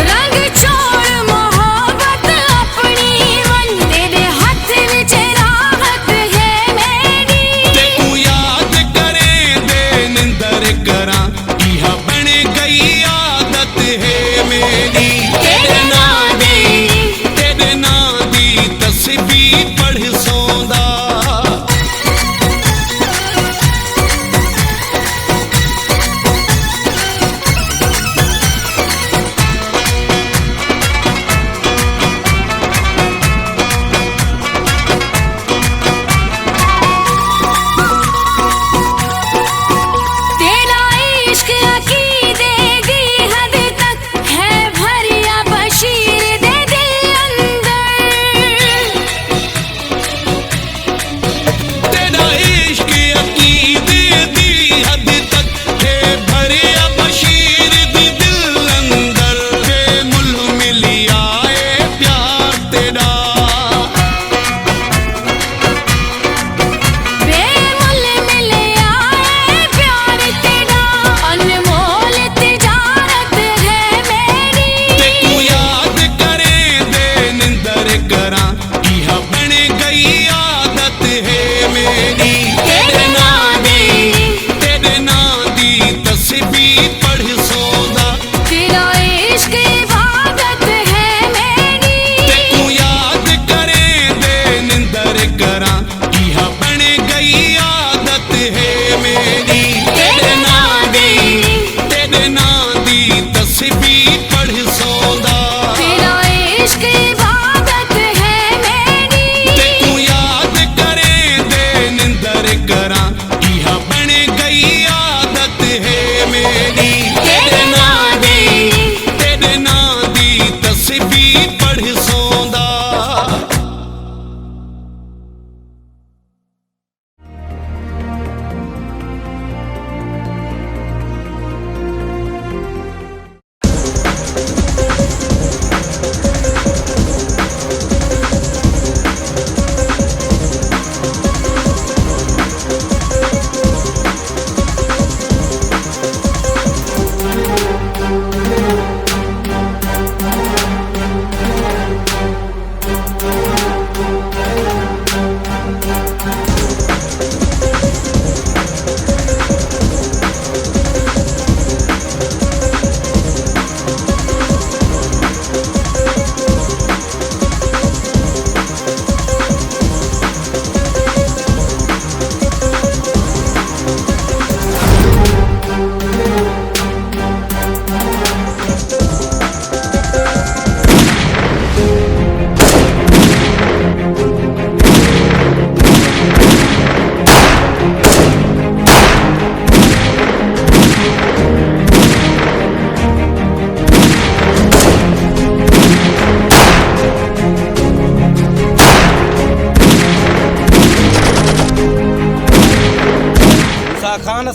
Speaker 10: रंग छोड़ मोहब्बत अपनी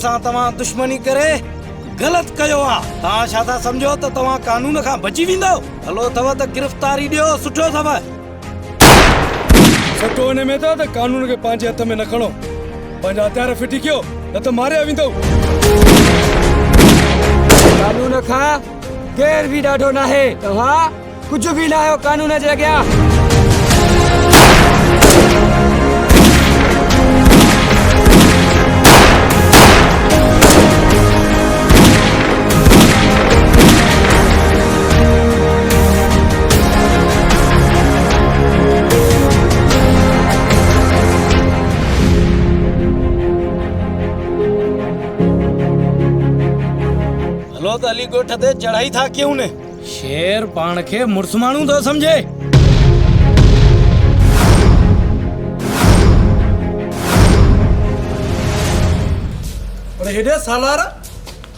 Speaker 6: सां तव्हां दुश्मनी करे ग़लति कयो आहे। तव्हां छा था सम्झो त तव्हां कानून खां बची वेंदो? हलो अथव त गिरफ़्तारी ॾियो, सुठो अथव।
Speaker 9: सटो हिन में त कानून खे पंहिंजे हथ में न खणो, पंहिंजा हथियार फिटी कयो न त मारिया वेंदो।
Speaker 12: कानून खां केर बि ॾाढो नाहे, तव्हां कुझु बि न आहियो कानून जे अॻियां।
Speaker 6: हलो त अली ॻोठ ते चढ़ाई था कयूं न। शेर पाण खे मुड़ुस माण्हू थो सम्झे।
Speaker 1: पर हेॾे सालार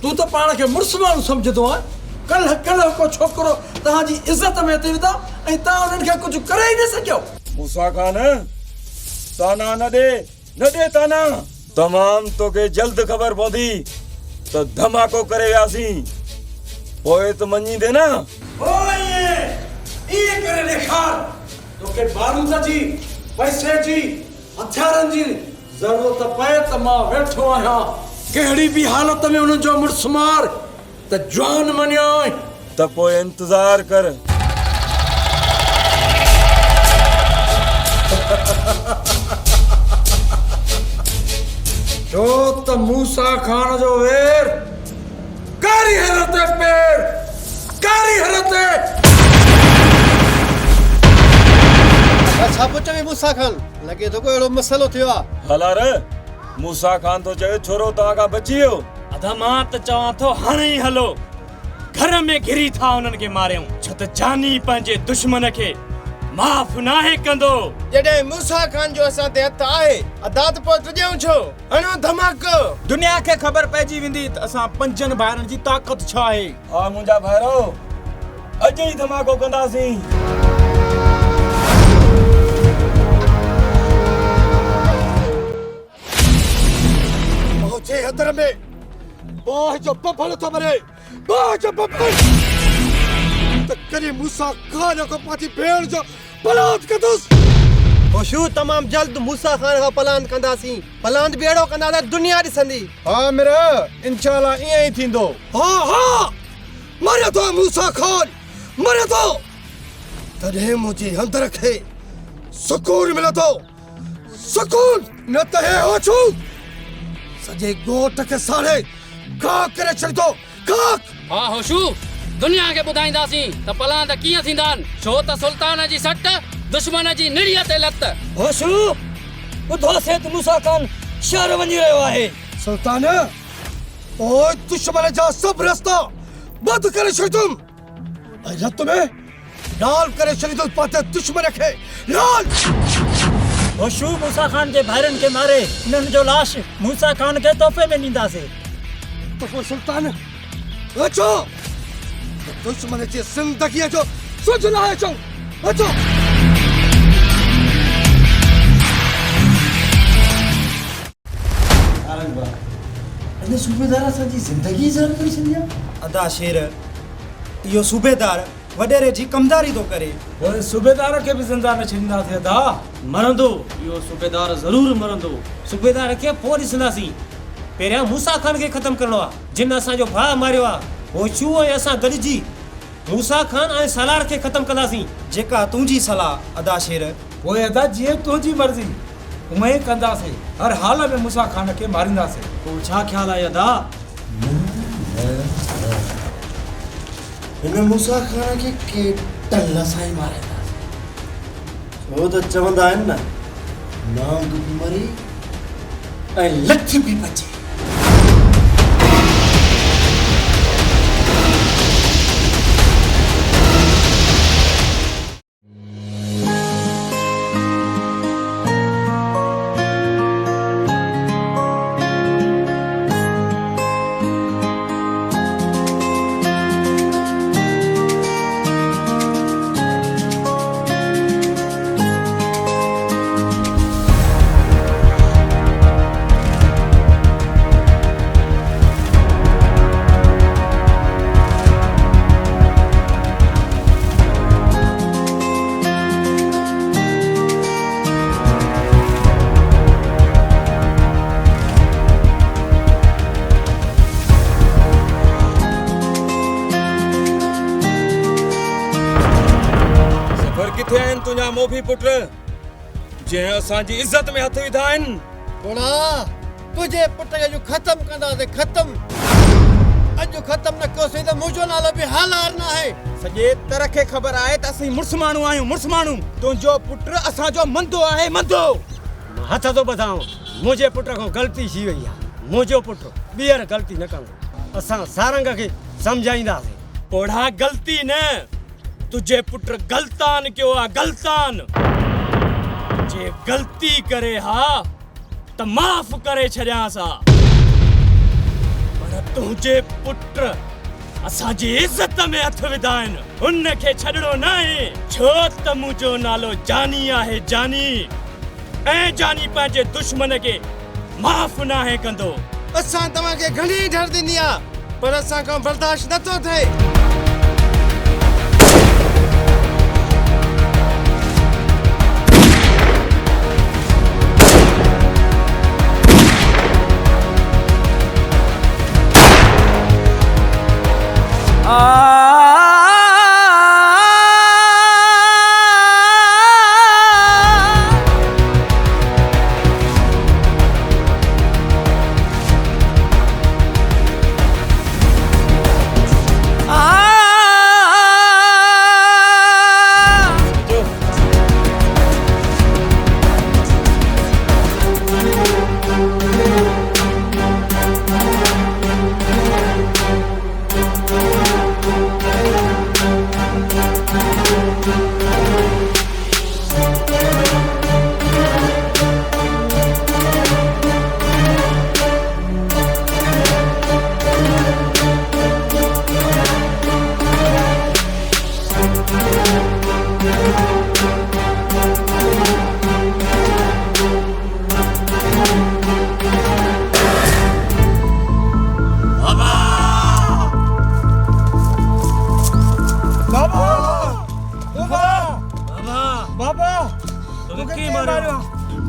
Speaker 1: तूं त पाण खे मुड़ुस माण्हू सम्झंदो आहे। कल्ह कल्ह को छोकिरो तव्हांजी इज़त में अची वियो ऐं तव्हां उन्हनि खे कुझु करे ई न सघियो।
Speaker 9: मूसा खान ताना न ॾे ताना। तमाम तोखे जल्द ख़बर पवंदी त धमाको करे वियासीं, पोइ त मञींदे न।
Speaker 1: इहे करे ॾेखार तोखे बारूद जी, पैसे जी, हथियारनि जी ज़रूरत पए त मां वेठो आहियां। कहिड़ी बि हालत में उन्हनि जो मुड़ुस मार त जान मञाए।
Speaker 9: त पोइ इंतज़ार कर।
Speaker 1: छो त मूसा खान जो वेर कारी हरत पेर कारी हरत।
Speaker 7: छा पुछ में मूसा खान लगे तो कोई अहिड़ो मसलो थियो आहे?
Speaker 9: हलार मूसा खान तो चवे छोरो तव्हां खां बची वियो।
Speaker 6: अदा मां त चवां थो हाणे ई हलो, घर में घिरी था उन्हनि खे मारियूं, छो त जानी पंहिंजे दुश्मन खे माफ़ नाहे कंदो।
Speaker 7: जॾहिं मूसा खान जो असां ते हथ आहे, अदात पोइ तुॼऊं छो? हणो धमाको।
Speaker 6: दुनिया खे ख़बर पइजी वेंदी त असां पंजनि भाइरनि जी ताक़त छा आहे।
Speaker 9: हा मुंहिंजा भाइरो, अॼु ई धमाको कंदासीं।
Speaker 4: पहुचे अंदर में बाह जो बबल थो मरे, बाह जो बबल। त कॾहिं मूसा खान को पंहिंजी भेण जो पलांद कंदुसि।
Speaker 7: होशू तमाम जल्द मूसा खान का पलान कंदासीं। पलान बि अहिड़ो कंदा त दुनिया ॾिसंदी।
Speaker 4: हाँ मेरा इंशाल्लाह ईअं ई थींदो। हाँ हाँ मरे तो मूसा खान, मरे तो तॾहिं मुंहिंजे अंदर खे सुकून मिले थो। सुकून न त हे होशू सॼे ॻोठ खे साड़े खाक करे छॾींदो। खाक।
Speaker 5: हा होशू, दुनिया खे ॿुधाईंदासीं त पलान त कीअं थींदा आहिनि, छो त सुल्तान जी सट दुश्मन जी निड़ीअ ते लत।
Speaker 12: होशू ॿुधोसीं त मूसा खान शहर वञी रहियो आहे।
Speaker 4: सुल्तान ओए दुश्मन जा सभु रस्ता बंदि करे छॾियमि ऐं रत में लाल करे छॾींदुसि पंहिंजे दुश्मन खे। लाल।
Speaker 8: होशू मूसा खान जे भाइरनि खे मारे उन्हनि जो लाश मूसा खान खे तोहफ़े में ॾींदासीं।
Speaker 4: तो पोइ सुल्तान अचो दुश्मन जी ज़िंदगीअ जो सुझ लाहे अचो। अचो।
Speaker 6: इन सूबेदार असांजी ज़िंदगी ज़र करे छॾी आहे। अदा शेर, इहो सूबेदार वॾेरे जी कमदारी थो करे।
Speaker 8: पोइ सूबेदार खे बि ज़िंदा न छॾींदासीं। अदा मरंदो, इहो सूबेदार ज़रूरु मरंदो। सूबेदार खे पोइ ॾिसंदासीं। पहिरियां मूसा खान खे ख़तमु करणो आहे, जिन असांजो भाउ मारियो आहे। होशू ऐं असां गॾिजी मूसा खान ऐं सालार खे ख़तमु कंदासीं। जेका तुंहिंजी सलाह अदा शेर। पोइ अदा जीअं तुंहिंजी मर्ज़ी उहे ई कंदासीं। हर हाल में मूसा खान खे मारींदासीं। पोइ छा ख़्यालु आहे अदा?
Speaker 7: हिन मूसा खान खे केटल सां ई मारींदासीं, छो त चवंदा आहिनि न, नांग बि मरे ऐं लठ बि बचे।
Speaker 9: किथे आहिनि तुंहिंजा मोभी पुट जंहिं असांजी इज़त में हथ विधा आहिनि?
Speaker 7: गुणा तुझे पुट जो खत्म कंदासीं खत्म अॼु खत्म न कयोसीं त मुंहिंजो नालो बि हालार न आहे।
Speaker 3: सॼे तर खे ख़बर आहे त असीं मुड़ुस माण्हू आहियूं मुड़ुस माण्हू। तुंहिंजो पुट असांजो मंदो आहे मंदो।
Speaker 8: हथ थो ॿधां मुंहिंजे पुट खां ग़लती थी वई आहे। मुंहिंजो पुट ॿीहर ग़लती न कंदो। असां सारंग खे सम्झाईंदासीं।
Speaker 6: ओढ़ा गलती न तुझे पुट गलतान कयो आहे गलतान। जे गलती करे हा त माफ़ करे छॾियांसि हा पर तुंहिंजे पुट असांजी इज़त में हथ विधा आहिनि हुन खे छॾणो न आहे छो त मुंहिंजो नालो जानी आहे जानी ऐं जानी पंहिंजे दुश्मन खे माफ़ न आहे कंदो।
Speaker 7: असां तव्हांखे घणी डर ॾिनी आहे पर असां खां बर्दाश्त नथो थिए।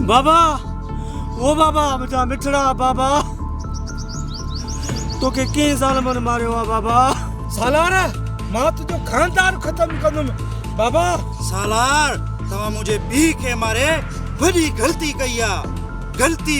Speaker 6: बाबा ओ बाबा बेटा मिठड़ा बाबा तो के कें साल मन मारियो आ बाबा?
Speaker 4: सालार मां तुझो खानदान खत्म कंदुमि। बाबा
Speaker 7: सालार तव्हां मुंहिंजे पीउ खे मारे वॾी ग़लती कई आहे ग़लती।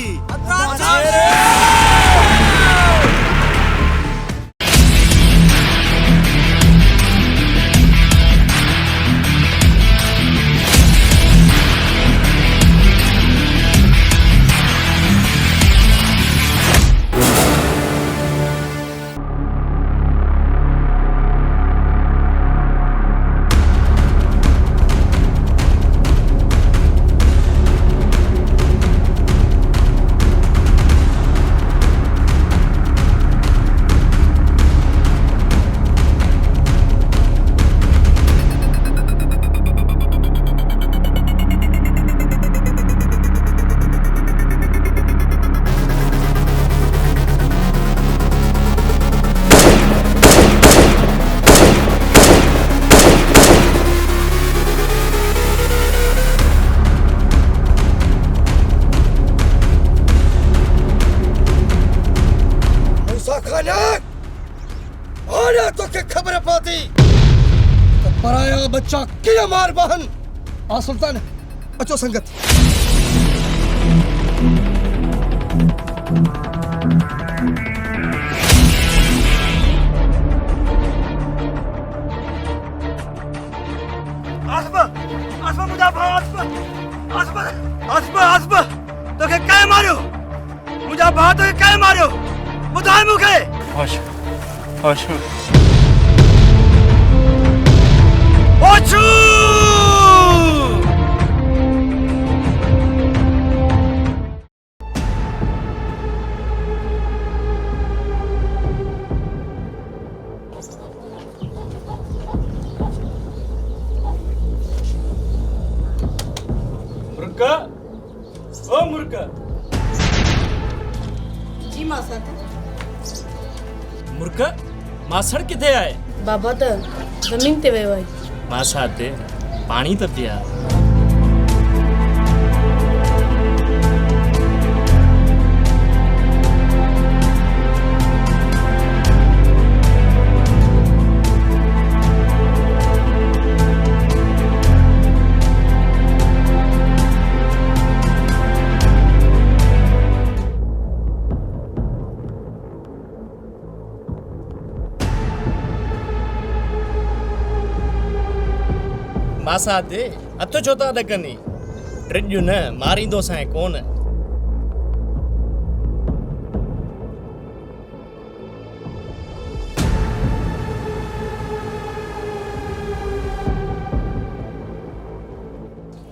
Speaker 7: खबर पौती तो पराया बच्चा किया मार बहन आ सुल्तान अचो संगत।
Speaker 3: आसमा मुझे आसमा तो के काय मारियो मुझे बात तो काय मारियो ॿुधाए मूंखे।
Speaker 6: आशु
Speaker 3: ओछू
Speaker 6: मुर्गा ओ मुर्गा
Speaker 10: जी मासा
Speaker 6: मुर्गा मासड़ किथे आहे?
Speaker 10: बाबा त ज़मीन ते वियो आहे।
Speaker 6: मासा ते पानी त पिया। पासा दे अतो छोता डकनी ट्रिड्यू न मारींदो सां कोन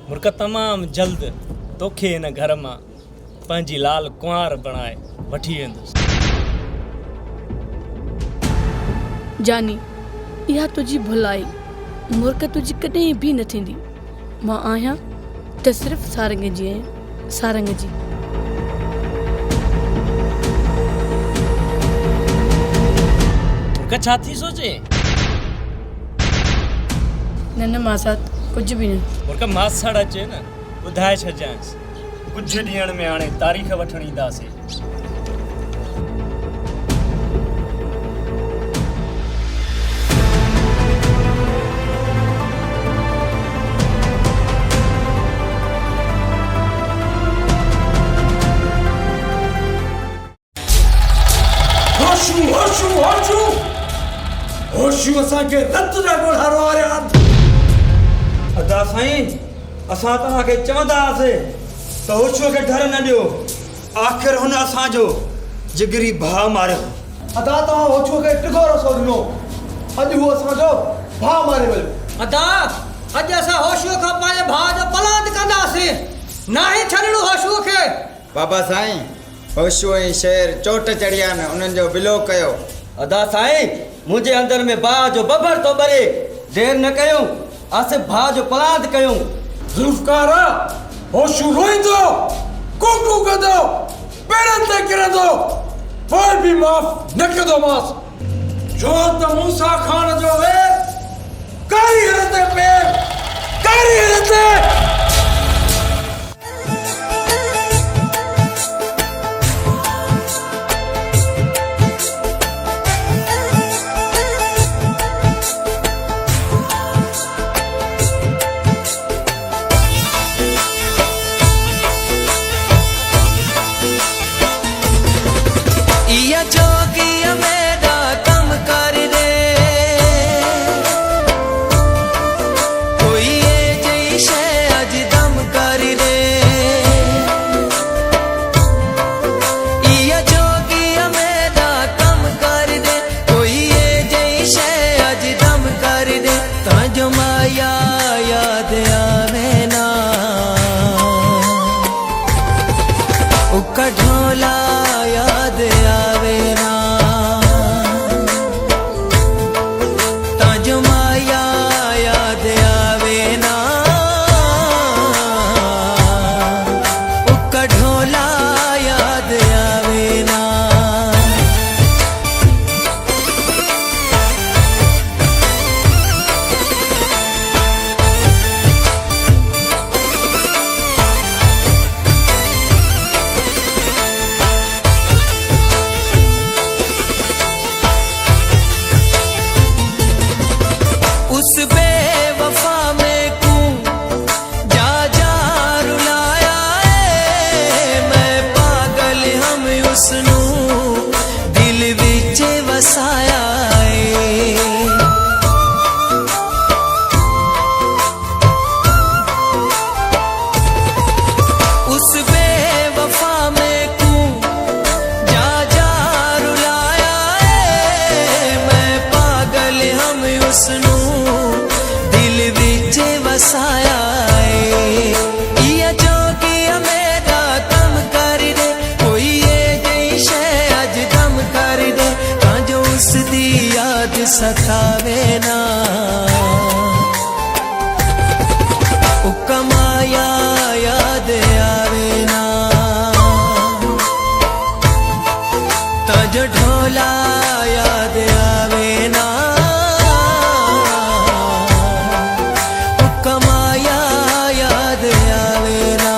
Speaker 6: मुर्क तमाम जल्द तोखे इन घर मां पंहिंजी लाल कुंवार बणाए वठी वेंदुसि
Speaker 10: जानी इहा तुझी भुलाई मुर्क तुझी कॾहिं बि न थींदी मां आहियां त सिर्फ़ सारंग जी आहियां सारंग जी
Speaker 6: मुर्क छा थी सोचे
Speaker 10: न मां साथ कुझु बि न
Speaker 6: मुर्क मासड़ अचे न ॿुधाए छॾिजांसि कुझु ॾींहंनि में हाणे तारीख़ वठण ईंदासीं
Speaker 1: होशू असांखे रत जा ॻोढ़ा वारिया
Speaker 3: अदा साईं असां तव्हांखे चवंदा हुआसीं त होशूअ खे डर न ॾियो आख़िर हुन असांजो जिगरी भाउ मारियो
Speaker 4: अदा तव्हां होशूअ खे टिघो रसो ॾिनो अॼु उहो असांजो भाउ मारे वियो
Speaker 2: अदा अॼु असां होशूअ खां पंहिंजे भाउ जो पलांद कंदासीं नाहे छॾणो होशूअ खे
Speaker 11: बाबा साईं होशूअ ऐं शेर चोट चढ़िया आहिनि उन्हनि जो बिलो कयो
Speaker 3: अदा साईं मुंहिंजे अंदर में भाउ जो बबर थो ॿरे देरि न कयूं आसे भाउ जो पलांद कयूं
Speaker 1: ज़ुल्फ़कार होशू रोईंदो कूकू कंदो पेरनि ते किरंदो पोइ बि माफ़ न कंदोमांसि छो त मूसा खान जो वेर कारीगर ते पेर कारीगर ते
Speaker 13: सतावे ना उकमाया याद आवे ना तज ढोला याद आवे ना उकमाया याद आवे ना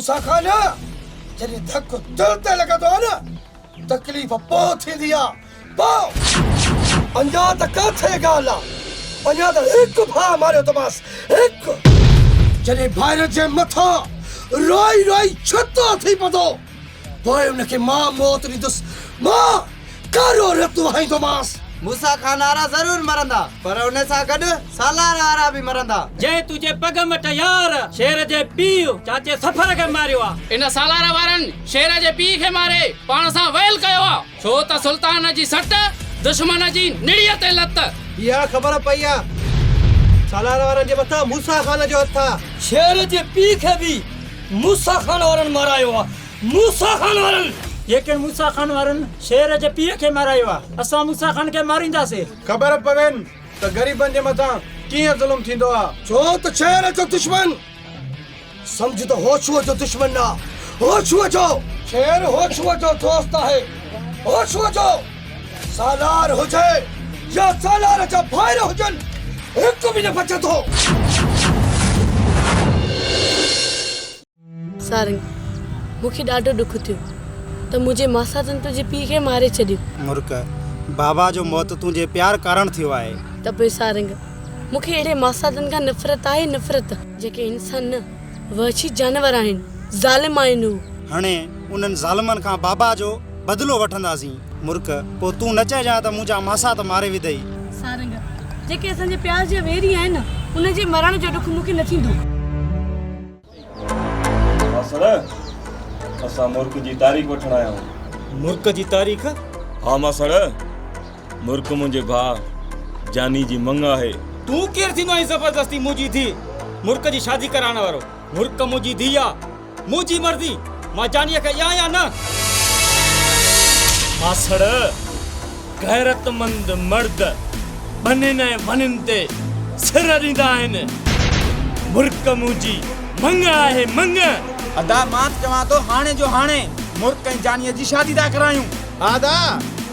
Speaker 4: मूसा खान जॾहिं धक दिल ते लॻंदो आहे न तकलीफ़ पोइ थींदी आहे पोइ अञा त किथे ॻाल्हि आहे अञा त हिकु भाउ मारियो त बसि हिकु जॾहिं भाइर जे मथां रोई रोई छतो थी पवंदो पोइ उनखे मां मौत ॾींदुसि मां कारो रतु हईंदोमांसि
Speaker 11: मूसा खान वारा ज़रूर मरंदा पर उन सां गॾु सालार वारा बि मरंदा
Speaker 8: जे तुंहिंजे पग मट यार शेर जे पीउ चाचे सफ़र खे मारियो आहे
Speaker 5: इन सालार वारनि शेर जे पीउ खे मारे पाण सां वैल कयो आहे छो त सुल्तान जी सट दुश्मन जी निड़ीअ ते लत
Speaker 7: इहा ख़बर पई आहे सालार वारनि जे मथां मूसा खान जो हथ आहे
Speaker 12: शेर जे पीउ खे बि मूसा खान वारनि मारायो आहे मूसा खान वारनि
Speaker 8: जेके मूसा खान वारनि शेर जे पीउ खे मारायो आहे असां मूसा खान खे मारींदासीं
Speaker 7: ख़बर पवेनि त ग़रीबनि जे मथां कीअं ज़ुल्म थींदो आहे
Speaker 4: छो त शेर जो दुश्मन सम्झ त होशूअ जो दुश्मन न होशूअ जो शेर होशूअ जो दोस्त आहे होशूअ जो सालार हुजे या सालार जा भाइर हुजनि हिकु बि न बचे थो
Speaker 10: सारंग मूंखे ॾाढो दुख थियो त मुंहिंजे मासातनि तुंहिंजे पीउ खे मारे छॾियो
Speaker 7: मुर्ख बाबा जो मौत तुंहिंजे प्यार कारण थियो आहे
Speaker 10: त पोइ सारंग मूंखे अहिड़े मासातनि खां नफ़रत आहे नफ़रत जेके इंसान न वहशी जानवर आहिनि ज़ालिम आहिनि
Speaker 7: हाणे उन्हनि ज़ालिमनि खां बाबा जो बदिलो वठंदासीं मुर्ख पोइ तूं न चइजां त मुंहिंजा मासा त मारे विधई
Speaker 10: सारंग जेके असांजे प्यार जा वेरी आहिनि न उन जे मरण जो दुख मूंखे न थींदो
Speaker 9: असां मुर्ख जी तारीख़ वठण आया आहियूं
Speaker 8: मुर्ख जी तारीख़
Speaker 9: हा मासड़ मुर्ख मुंहिंजे भाउ जानी जी मंग आहे
Speaker 8: तूं केरु थींदो आहीं ज़बरदस्ती मुंहिंजी थी मुर्ख जी शादी कराइण वारो मुर्ख मुंहिंजी धीउ आहे मुंहिंजी मर्ज़ी मां जानीअ खे ॾियां या न
Speaker 6: मासड़ गैरतमंद मर्द बनिन ऐं वनिन ते सिर ॾींदा आहिनि मुर्ख मुंहिंजी मंग आहे मंग
Speaker 11: अदा मां चवां थो हाणे जो हाणे मुर्ख ऐं जानीअ जी शादी था करायूं
Speaker 7: आदा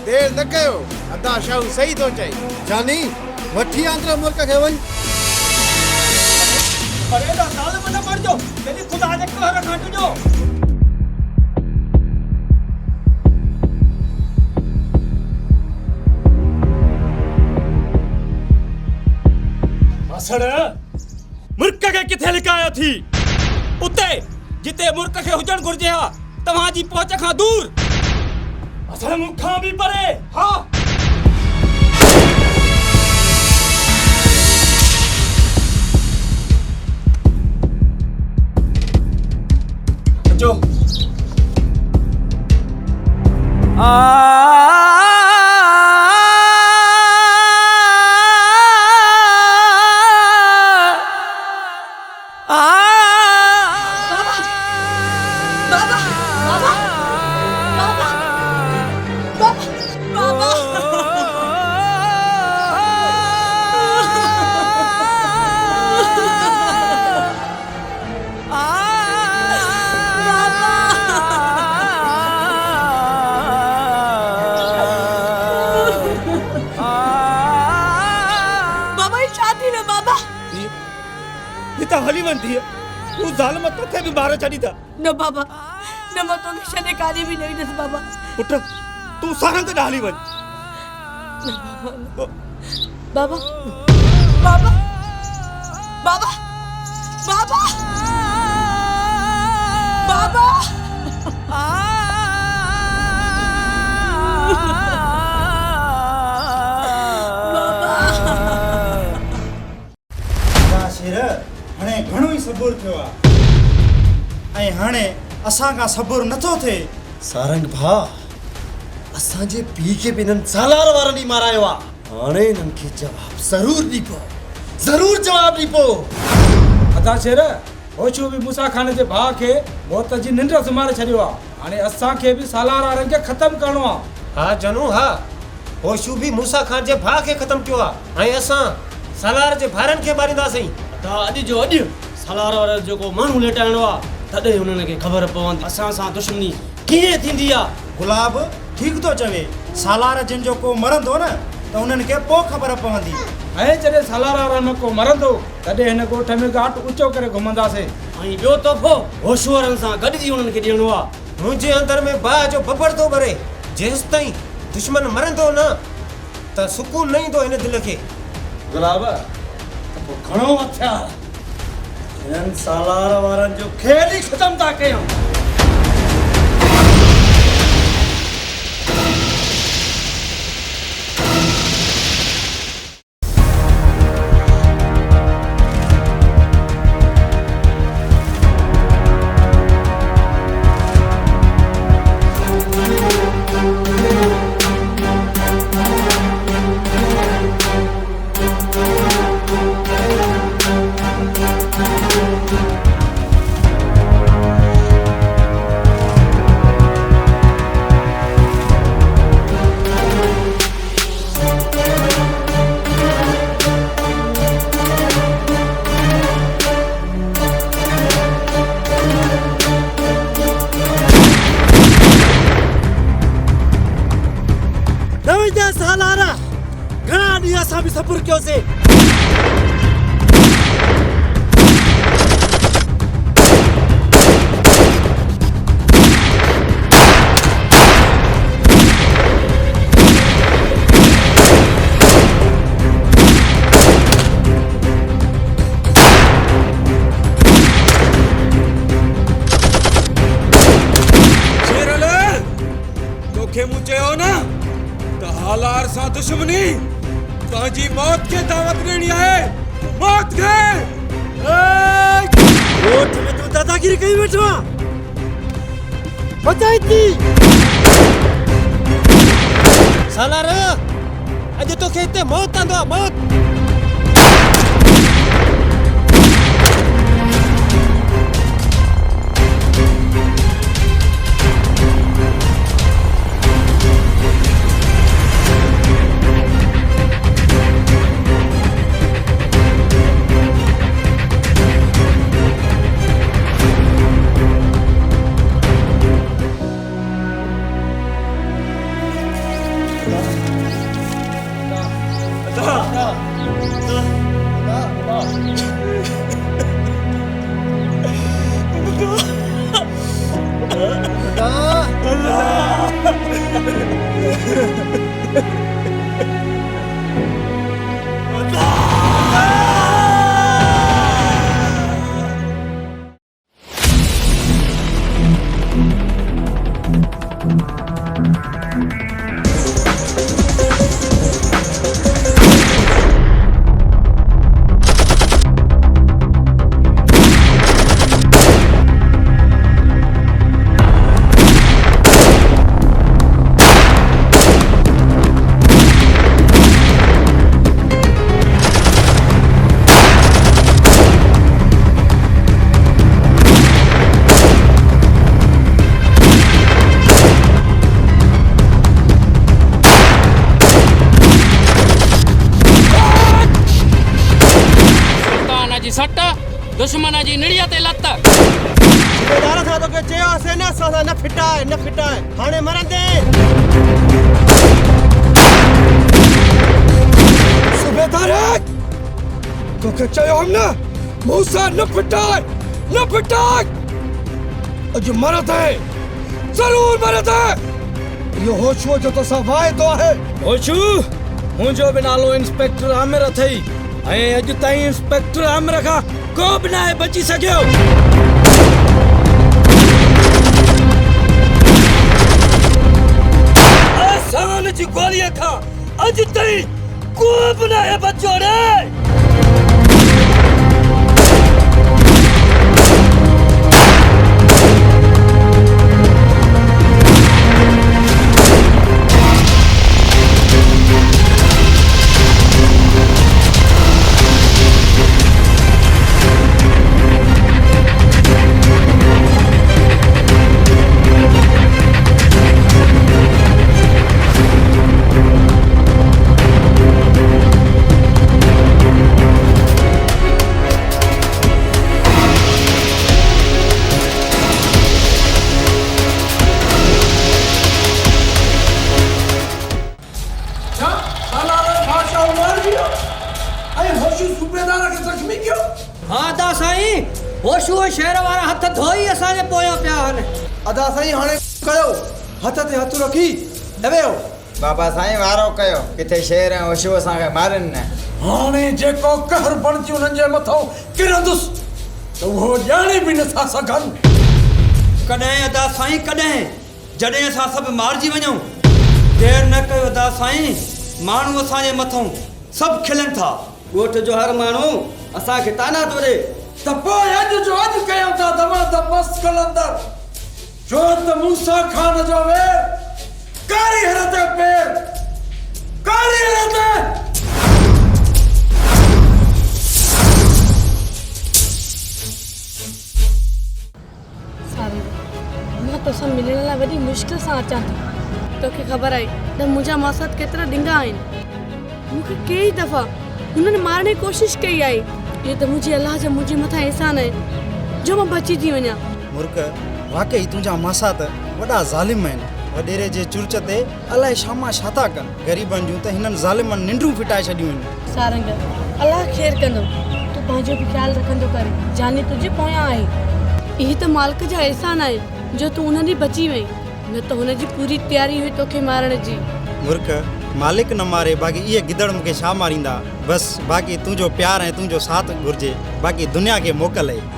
Speaker 7: देर न कयो अदा शाहू सही थो चई जानी वठी आंदर मुर्ख खे वञ
Speaker 8: अरे दा ज़ालिम न मर जो तेरी खुदा जे कहर खां ॾिजो
Speaker 6: मासड़ मुर्ख खे किथे लिकायो थी
Speaker 8: उते जिते मुर्ख खे हुजण घुर्जे हा तव्हांजी पहुच खां दूर
Speaker 6: असां मूंखां बि परे हा
Speaker 8: जो हली वंदी है तू जालिम तोखे भी मारे छड़ी था
Speaker 10: न बाबा न मां तोखे छॾे काॾे बि न वेंदसि बाबा
Speaker 6: पुट तू सारंग ॾांहुं हली वञ
Speaker 10: बाबा बाबा बाबा बाबा बाबा
Speaker 7: हाणे घणो ई सबुर थियो आहे ऐं हाणे असां खां सबुर नथो थिए
Speaker 4: सारंग भाउ असांजे पीउ खे बि हिननि सालार वारनि ई मारायो आहे हाणे हिननि खे जवाबु ज़रूर जवाबु ॾिबो
Speaker 12: अदा शेर होशू बि मूसा खान जे भाउ खे मौत जी निंड सुम्हारे छॾियो आहे हाणे असांखे बि सालार वारनि खे ख़तमु करिणो आहे
Speaker 14: हा जनू हा होशू बि मूसा खान जे भाउ खे ख़तमु कयो आहे ऐं असां सालार जे भाइरनि खे मारींदासीं
Speaker 15: त अॼु जो अॼु सालार वारो जेको माण्हू लेटाइणो आहे तॾहिं हुननि खे ख़बर पवंदी असां सां दुश्मनी कीअं थींदी आहे
Speaker 7: गुलाब ठीक तो चवे सालार जिन जो को मरंदो न त उन्हनि खे पोइ ख़बर पवंदी
Speaker 12: ऐं जॾहिं सालार वारा न को मरंदो तॾहिं हिन ॻोठ में घाट ऊचो करे घुमंदासीं
Speaker 15: ऐं ॿियो तोहफ़ो होशवारनि सां गॾिजी उन्हनि खे ॾियणो आहे।
Speaker 14: मुंहिंजे अंदर में बाहि जो बबड़ थो भरे जेसि ताईं दुश्मन मरंदो न त सुकून न ईंदो हिन दिलि खे।
Speaker 15: गुलाब पोइ घणो हथियार हिननि सालार वारनि जो खेल ई ख़तमु था कयूं। सब्र क्यों से
Speaker 9: तोखे मूं चयो न त हालार सां दुश्मनी तव्हांजी मौत खे दावत ॾियणी आहे। मौत खे
Speaker 15: कोर्ट में तूं दादागिरी कई वेठो आहे। बचाई थी
Speaker 14: सालार अॼु तोखे हिते मौत आंदो आहे मौत।
Speaker 5: दुश्मन जी निड़िया ते लत
Speaker 7: सुबेदार सां तोखे चयो असे न असां सां न फिटाए हाणे मरंदे।
Speaker 4: सुबेदार तोखे चयो हम न मूंसां न फिटाए अॼु मरद है ज़रूर मरद है। इहो होशूअ जो तोसां वाइदो आहे।
Speaker 12: होशू मुंहिंजो बि नालो इंस्पेक्टर आमिर अथई ऐं अॼु ताईं इंस्पेक्टर आमिर खां को बि न बची सघियो।
Speaker 15: आसान जी गोलीअ खां अॼु ताईं को बि न बचियो रे।
Speaker 1: होशू सूबेदार खे ज़ख्मी कयो?
Speaker 2: हाँ दा साईं, होशू शेर वारा हथ धोई असांजे पोयां पिया आहिनि।
Speaker 7: अदा साईं हाणे कयो, हथ ते हथ रखी एवेयो।
Speaker 11: बाबा साईं वारो कयो, किथे शेर ऐं होशू असांखे मारनि न।
Speaker 1: हाणे जेको कहर बणिजी उन्हनि जे मथां किरंदुसि त उहो ॼाणे बि नथा सघनि।
Speaker 3: कॾहिं अदा साईं कॾहिं, जॾहिं असां सभु मारिजी वञूं। देर न कयो अदा साईं, माण्हू असांजे मथां सभु खिलनि था।
Speaker 7: ॻोठ जो हर माण्हू असांखे ताना थो ॾे।
Speaker 1: त पोइ अॼु जो अॼु कयूं था दमादम मस्त कलंदर, छो त मूसा खान जो वेर कारी हर ते पेर, कारी हर ते।
Speaker 10: मां तोसां मिलण लाइ वॾी मुश्किल सां अचां थी। तोखे ख़बर आहे त मुंहिंजा मक़सद केतिरा ॾिंगा आहिनि। मूंखे कई दफ़ा हुननि मारण जी कोशिशि कई आहे। इहो त मुंहिंजे अलाह जो मुंहिंजे मथां एहसान आहे जो मां बची थी वञा।
Speaker 7: मुर्ख, वाकई तुंहिंजा मासा त वॾा ज़ालिम आहिनि। वॾेरे जे चुर्च ते अलाए शामा छा था कनि। ग़रीबनि जूं त हिननि ज़ालिमनि निंडूं फिटाए छॾियूं आहिनि।
Speaker 10: सारंग, अलाह ख़ैर कंदो। तूं पंहिंजो बि ख़्यालु रखंदो कर, जानी तुंहिंजे पोयां आहे। इहे त मालिक जा एहसान आहे जो तूं उन ॾींहुं बची वई, न त हुनजी पूरी तयारी हुई तोखे मारण जी।
Speaker 7: मुर्ख, मालिक न मारे, बाक़ी इहे गिदड़ मूंखे छा मारींदा। बसि बाक़ी तुंहिंजो प्यार ऐं तुंहिंजो साथ घुरिजे, बाक़ी दुनिया खे मोकल आहे।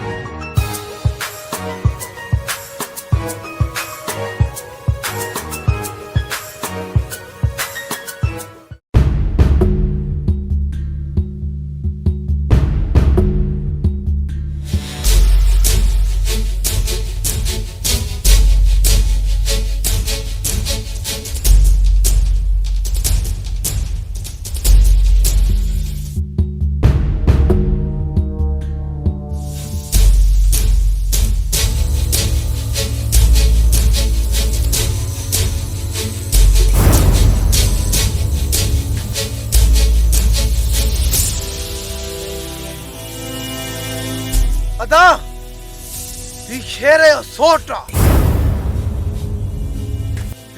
Speaker 4: अदा ही शेर जो सोट आहे।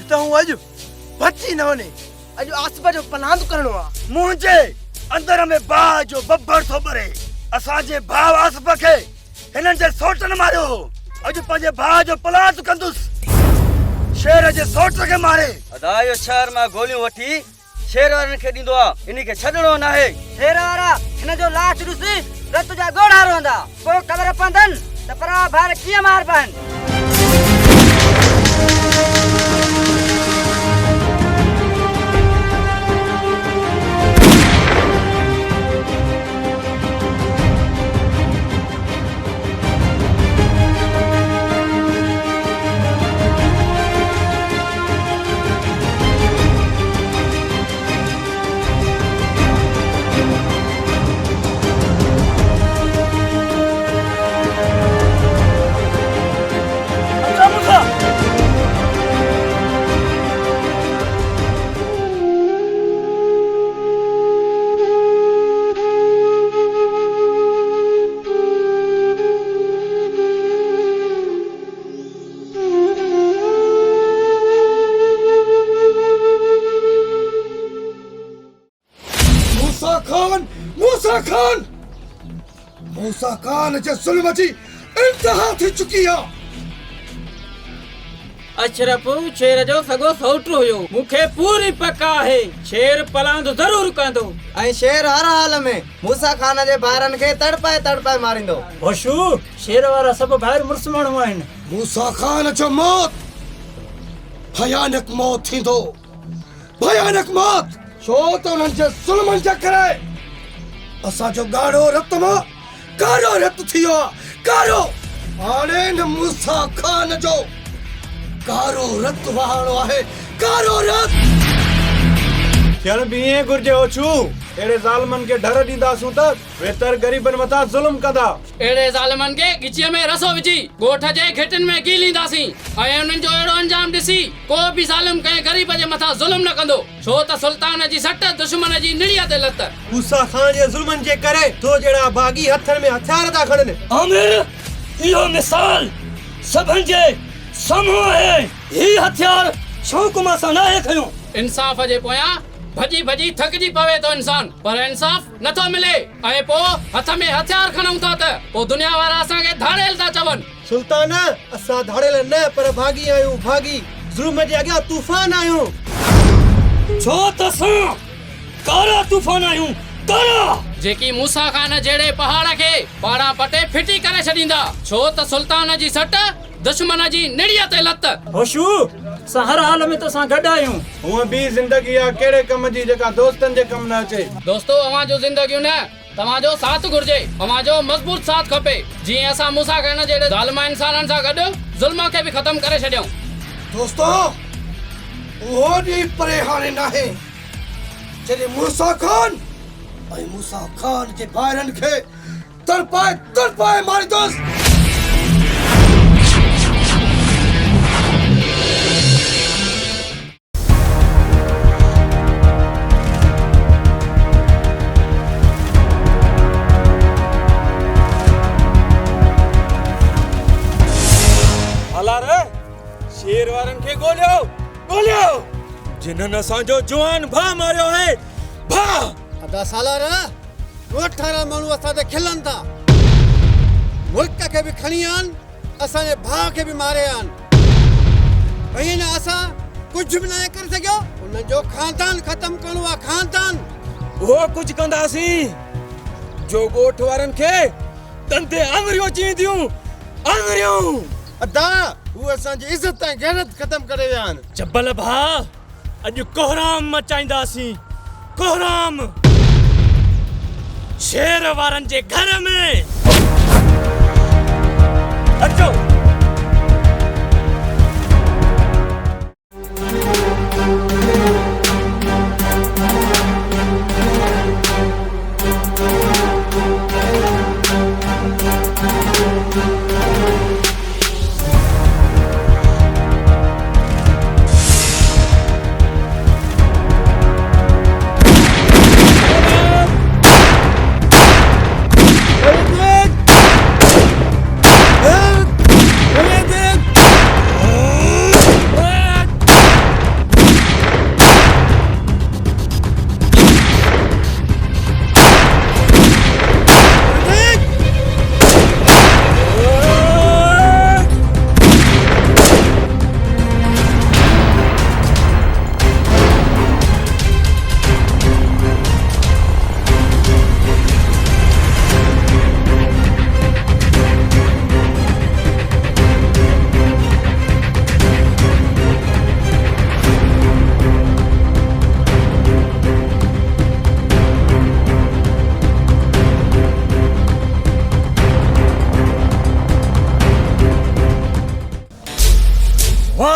Speaker 4: त हूं अॼु बची न वञे। अॼु आसप जो पनांद करणो आहे।
Speaker 3: मुंहिंजे अंदर में भाउ जो बब्बर थो ॿरे। असांजे भाउ आसप खे हिननि जे सोटनि मारियो। अॼु पंहिंजे भाउ जो पलांद कंदुसि, शेर जे सोट खे मारे।
Speaker 7: अदा इहो शहर मां गोलियूं वठी शेर वारनि खे ॾींदो आहे, इन खे छॾणो न आहे।
Speaker 2: शेर वारा हिन जो लाश ॾिसी रत जा ॻोढ़ा रहंदा, पोइ ख़बर पवंदनि त परा भार कीअं मारबनि।
Speaker 4: मूसा खान जे ज़ुल्म जी इंतहा थी चुकी आहे।
Speaker 5: अशरफ शेर जो सगो सौटु हुयो। मूंखे पूरी पक आहे शेर पलांद ज़रूर कंदो
Speaker 7: ऐं शेर हर हाल में मूसा खान जे भाइरनि खे तड़पाए तड़पाए मारींदो।
Speaker 12: होशू, शेर वारा सभु ॿाहिरि मुड़ुस माण्हू आहिनि।
Speaker 4: मूसा खान जो मौत भयानक मौत थींदो, भयानक मौत। छो त उन्हनि जे ज़ुल्मनि जे करे असांजो ॻाढ़ो रत मां कारो रत थियो आहे। कारो हाणे न मूसा खान जो कारो रत वहाणो आहे। कारो रत
Speaker 12: थियण बि ईअं घुरिजे होशू। अहिड़े ज़ालिमनि खे डर ॾींदासूं त बहितर ग़रीबनि मथां ज़ुल्म कंदा।
Speaker 5: अहिड़े ज़ालिमनि खे गिचीअ में रसो विझी ॻोठ जे घिटिन में कीलींदासीं ऐं उन्हनि जो अहिड़ो अंजाम ॾिसी को बि ज़ालिम कंहिं ग़रीब जे मथां ज़ुल्म न कंदो। छो त सुल्तान जी सट दुश्मन जी निड़ीअ ते लत।
Speaker 14: मूसा खान जे ज़ुल्मनि जे करे तो जहिड़ा बाग़ी हथनि में हथियार था खणनि।
Speaker 6: आमिर, इहो मिसाल सभनि जे साम्हूं आहे। ही हथियार शौक़ मां सां नाहे खयो।
Speaker 5: इंसाफ़ जे पोयां भजी भजी थकजी पवे तो इंसान पर इंसाफ नथो मिले ऐं पो हथ में हथियार खणूं था त पो दुनिया वारा असांखे धाड़ेल था चवनि।
Speaker 7: सुल्तान असां धाड़ेल न पर भागी आहियूं भागी ज़ुल्म जे अॻियां तूफ़ान आहियूं।
Speaker 6: छो त असां कारा तूफ़ान आहियूं कारा
Speaker 5: जेकी मूसा खान जहिड़े पहाड़ खे पाड़ा पटे फिटी करे छॾींदा। छो त सुल्तान जी सट दुश्मन जी निड़ीअ ते लत।
Speaker 8: होशू असां हर हाल में तोसां गॾु आहियूं।
Speaker 7: हूअं बि ज़िंदगी आहे कहिड़े कम जी जेका दोस्तनि जे कम न अचे।
Speaker 5: दोस्तो अवां जो ज़िंदगियूं न तव्हांजो साथ घुर्जे अवां जो मज़बूत साथ खपे जीअं असां मूसा खान जहिड़े ज़ालिम इंसाननि सां गॾु ज़ुल्म खे बि ख़तम करे छॾियूं।
Speaker 4: दोस्तो उहो ॾींहुं परे हाणे नाहे जॾहिं मूसा खान ऐं मूसा खान जे भाइरनि खे तड़पाए मारींदुसि।
Speaker 9: शेर वारनि खे ॻोल्हियो जिन्हनि असांजो जवान भाउ मारियो आहे भाउ।
Speaker 7: अदा सालार 18 माण्हू असां ते खिलनि था मुल्क खे बि खणी आन असांजे भाउ खे बि मारे आन ऐं न असां कुझु बि न करे सघियो उन्हनि जो खानदान ख़तम करणो आहे खानदान।
Speaker 9: उहो कुझु कंदासीं जो ॻोठ वारनि खे धंधे आङुरियूं चींदियूं आङुरियूं।
Speaker 7: अदा वो असांजी इज़त ऐं गैरत ख़तम करे विया आहिनि।
Speaker 6: जबल भाउ अॼु कोहराम मचाईंदासीं कोहराम शेर वारनि जे घर में। अचो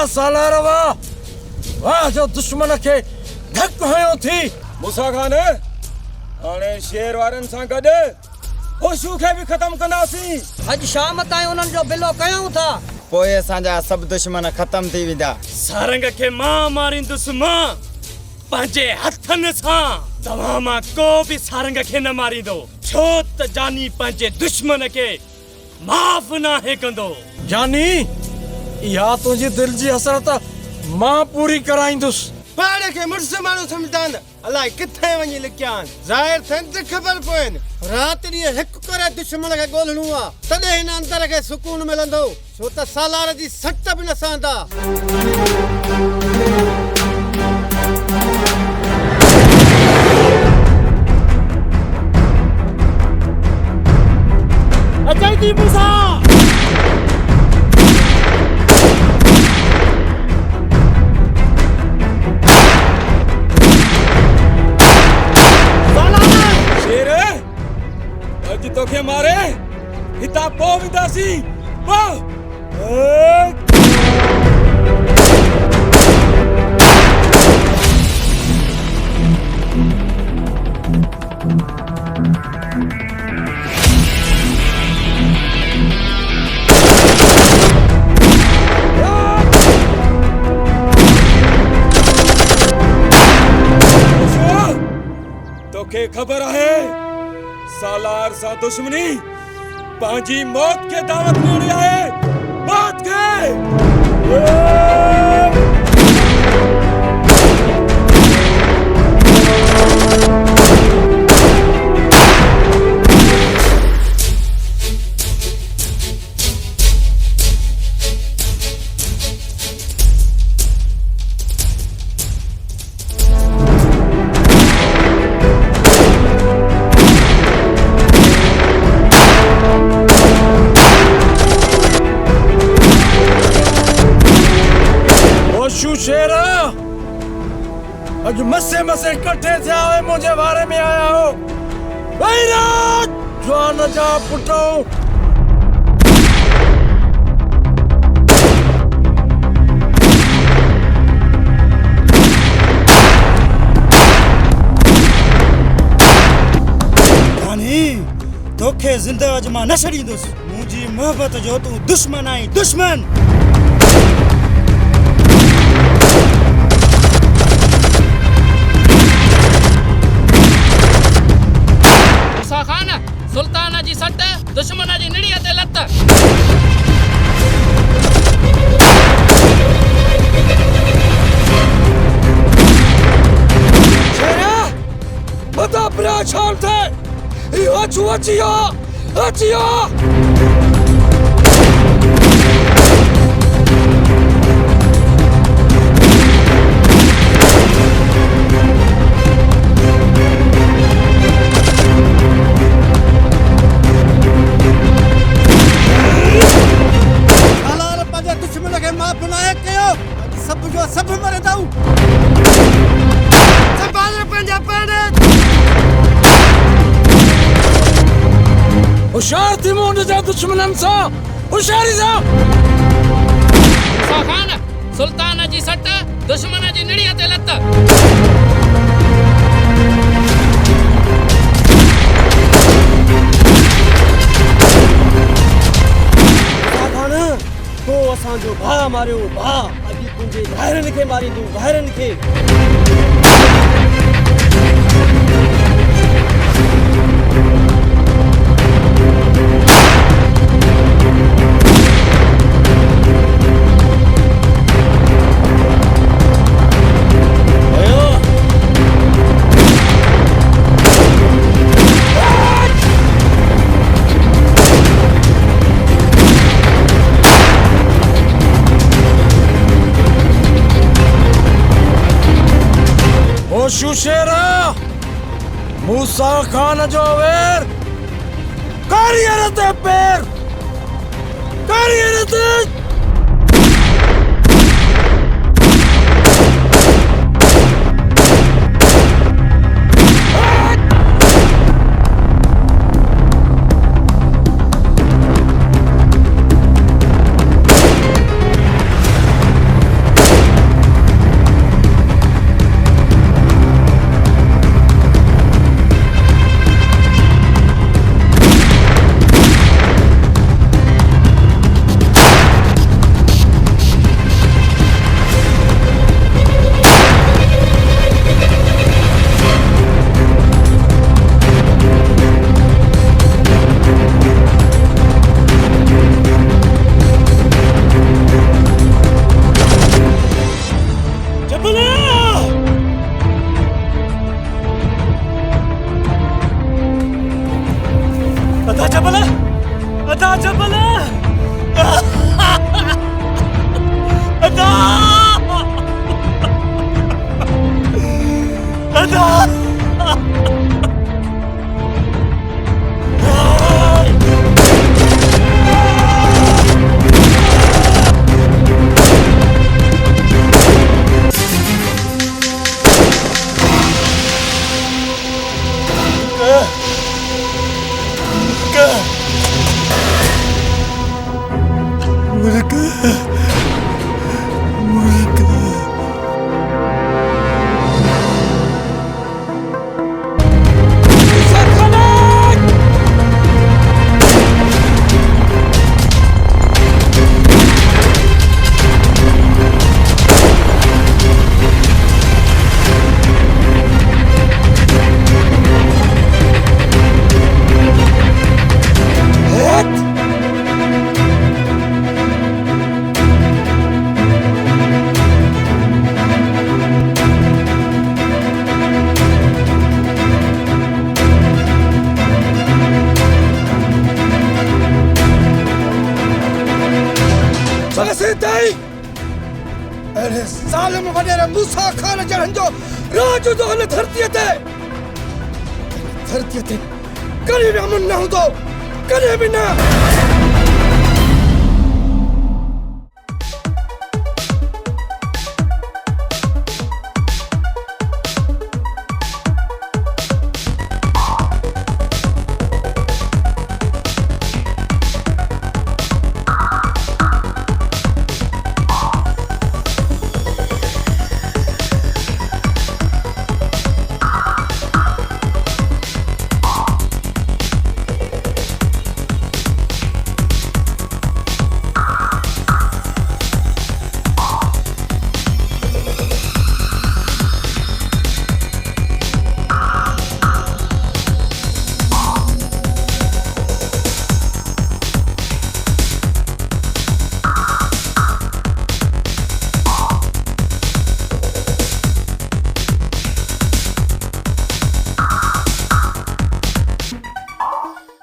Speaker 1: सालार वाह जो दुश्मन खे धक हयो थी।
Speaker 9: मूसा खान हाणे शेर वारनि सां गॾु होशू खे बि ख़तम कंदासीं।
Speaker 2: अॼु शाम ताईं उन्हनि जो बिलो कयूं था
Speaker 11: पोइ असांजा सभु दुश्मन ख़तम थी वेंदा।
Speaker 6: सारंग खे मां मारींदुसि मां पंहिंजे हथनि सां। तव्हां मां को बि सारंग खे न मारींदो छो त जानी पंहिंजे दुश्मन खे माफ़ नाहे कंदो।
Speaker 1: जानी इहा तुंहिंजी दिल जी हसरत मां पूरी कराईंदुसि।
Speaker 7: पाड़े खे मुड़ुस माण्हू सम्झंदा आहिनि अलाए किथे वञी लिकिया आहिनि ज़ाहिर थियनि त ख़बर पवनि। राति ॾींहुं हिकु करे दुश्मन खे ॻोल्हणो आहे तॾहिं हिन अंदर खे सुकून मिलंदो छो त सालार जी सट बि न सहंदा।
Speaker 6: अचई थी मूसा
Speaker 9: तोखे मारे हिता पो विदासी पो। तोखे खबर आहे सालार सा दुश्मनी पंहिंजी मौत के दावत ॾियणी आहे मौत के।
Speaker 1: मसे मसे इकट्ठे थिया हुए मुझे बारे में आया हो वैराज जवान जा पुटो
Speaker 8: तोखे जिंदगी मां न छॾींदुसि मुंहिंजी मोहबत जो तूं दुश्मन आहीं दुश्मन
Speaker 5: मूसा खान सुल्तान जी सट दुश्मन जी निड़ीअ ते लत
Speaker 1: शेरा बता प्रा छाल थे अचियो
Speaker 7: दुश्मन खे माफ़ नाहे कयो सभु जो सभु मरे अथऊं संभाल पंहिंजा पाण
Speaker 1: होशियार थी मुंड जा दुश्मनन सां होशियारी सां
Speaker 5: मूसा खान सुल्तान जी सट दुश्मन जी निड़ीअ ते लत
Speaker 15: तो असांजो भाउ मारियो भाउ अॼु तुंहिंजे भाइरनि खे मारींदू भाइरनि खे
Speaker 1: शुशेरा मूसा खान जो वेर कारियर ते पैर कारियर ते
Speaker 4: ज़ालिम वडेरे मूसा खान जहन जो राज जो हल धरतीअ ते कॾहिं बि अमन न हूंदो कॾहिं बि न